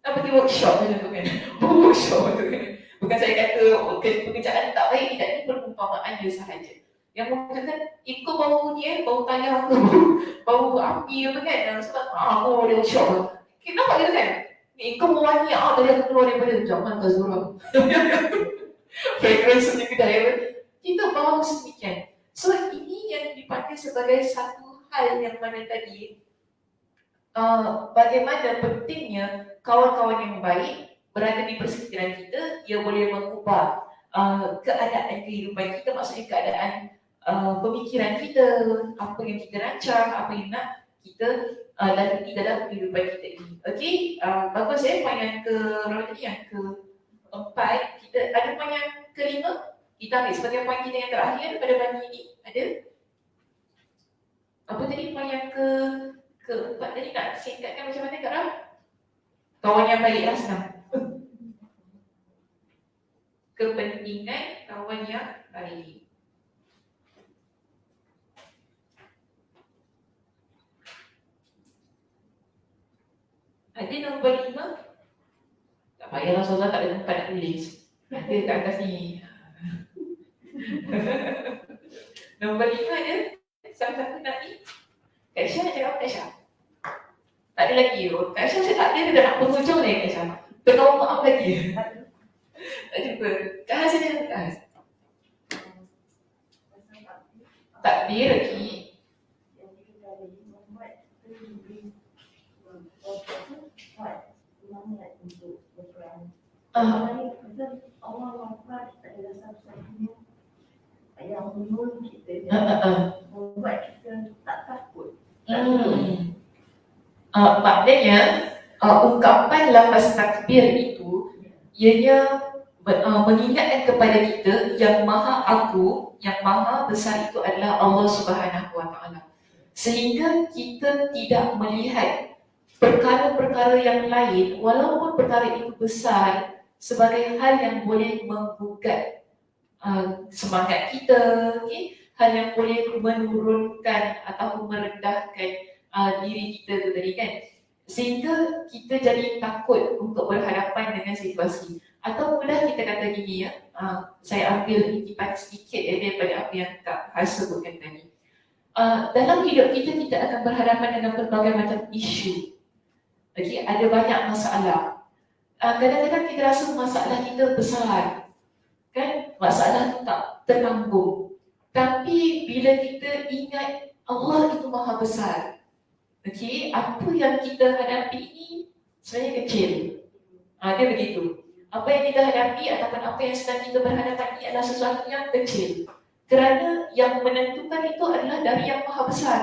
Nak pergi workshop macam tu kan. Workshop tu kan. Bukan saya kata pekerjaan tak baik, tidak, ini perumpamaan dia sahaja. Yang mengatakan, ikut bau dia, bau tayar aku, bau api apa kan. Sebab aku boleh workshop. Kita nampak gitu kan? Ni kau mau wangi, tadi aku keluar daripada zaman Tazura. Fragrance di kedai apa. Kita bau sedemikian. So ini yang dipanggil sebagai satu hal yang mana tadi bagaimana pentingnya kawan-kawan yang baik berada di persekitaran kita. Ia boleh mengubah keadaan kehidupan kita, maksudnya keadaan pemikiran kita, apa yang kita rancang, apa yang nak kita lalui dalam kehidupan kita ini. Okey, bagus poin yang yang keempat. Kita ada poin yang kelima. Kita ambil sebagai poin kita yang terakhir pada pagi ini. Ada apa tadi poin yang keempat tadi? Nak singkatkan macam mana Kak Ram? Kawan yang baik lah, senang. Kepentingan kawan yang baik. Ada nombor 5. Tak payahlah Soalnya tak ada tempat nak tulis. Ada kat atas ni. Nombor 5 ada. Siapa-siapa nak ni? Kak Aisyah nak cakap Kak Aisyah? Tak ada lagi. Kak Aisyah saya tak ada, dia dah nak penghujung lagi Kak Aisyah. Berkau maaf lagi. Tak jumpa. Kak Has ada Kak Has? Takbir lagi. Allah wafat adalah satu-satunya yang menolong kita, membuat kita tak takut. Maknanya ungkapan lafaz takbir itu ianya mengingatkan kepada kita yang maha agung, yang maha besar itu adalah Allah Subhanahu Wa Taala. Sehingga kita tidak melihat perkara-perkara yang lain, walaupun perkara itu besar, sebagai hal yang boleh menggugat semangat kita, hal yang boleh menurunkan atau merendahkan diri kita tu tadi kan. Sehingga kita jadi takut untuk berhadapan dengan situasi. Atau mudah kita kata gini saya ambil intipan sedikit daripada apa yang Kak Has sebutkan tadi. Dalam hidup kita akan berhadapan dengan berbagai macam isu. Ada banyak masalah. Kadang-kadang kita rasa masalah kita besar, kan? Masalah itu tak tertanggung. Tapi bila kita ingat Allah itu maha besar, apa yang kita hadapi ini sebenarnya kecil. Dia begitu. Apa yang kita hadapi ataupun apa yang sedang kita berhadapan ini adalah sesuatu yang kecil. Kerana yang menentukan itu adalah dari yang maha besar,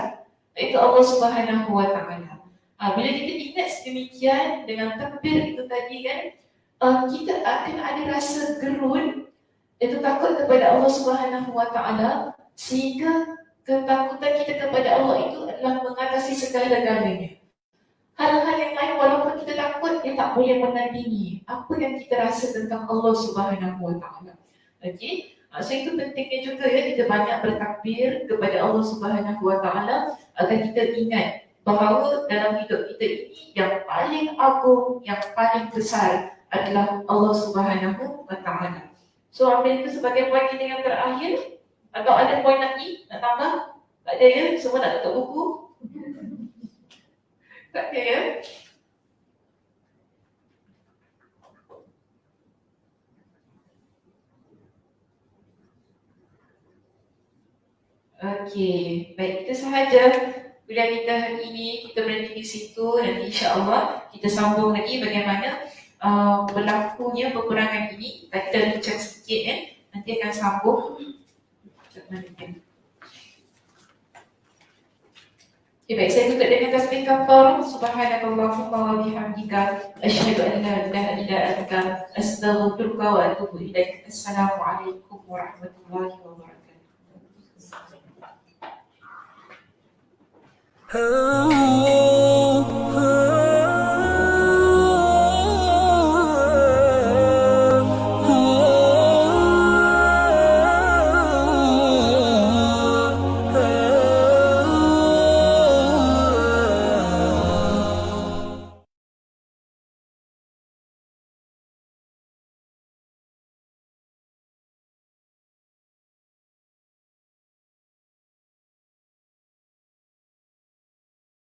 iaitu Allah Subhanahu Wa Taala. Bila kita ingat sedemikian dengan takbir itu tadi kan, kita akan ada rasa gerun, iaitu takut kepada Allah Subhanahu Wa Taala, sehingga ketakutan kita kepada Allah itu adalah mengatasi segala-galanya. Hal-hal yang lain walaupun kita takut, dia tak boleh menandingi apa yang kita rasa tentang Allah Subhanahu Wa Taala. So itu pentingnya juga kita banyak bertakbir kepada Allah Subhanahu Wa Taala agar kita ingat bahawa dalam hidup kita ini yang paling agung, yang paling besar adalah Allah Subhanahu Wa Taala. So ambil itu sebagai poin kita yang terakhir. Atau ada poin lagi nak tambah? Tak ada ya? Semua nak tutup buku? Tak ada ya? Okey, baik, itu sahaja kuliah kita hari ini. Kita berhenti di situ. Nanti insya-Allah kita sambung lagi bagaimana berlakunya peperangan ini. Tadi dah bincang sedikit ya. Nanti akan sambung. Baik, saya tutup dengan tasbih kafarah. Subhanakallahumma wa bihamdika asyhadu an la ilaha illa anta astaghfiruka wa atubu ilaik. Assalamualaikum warahmatullahi wabarakatuh.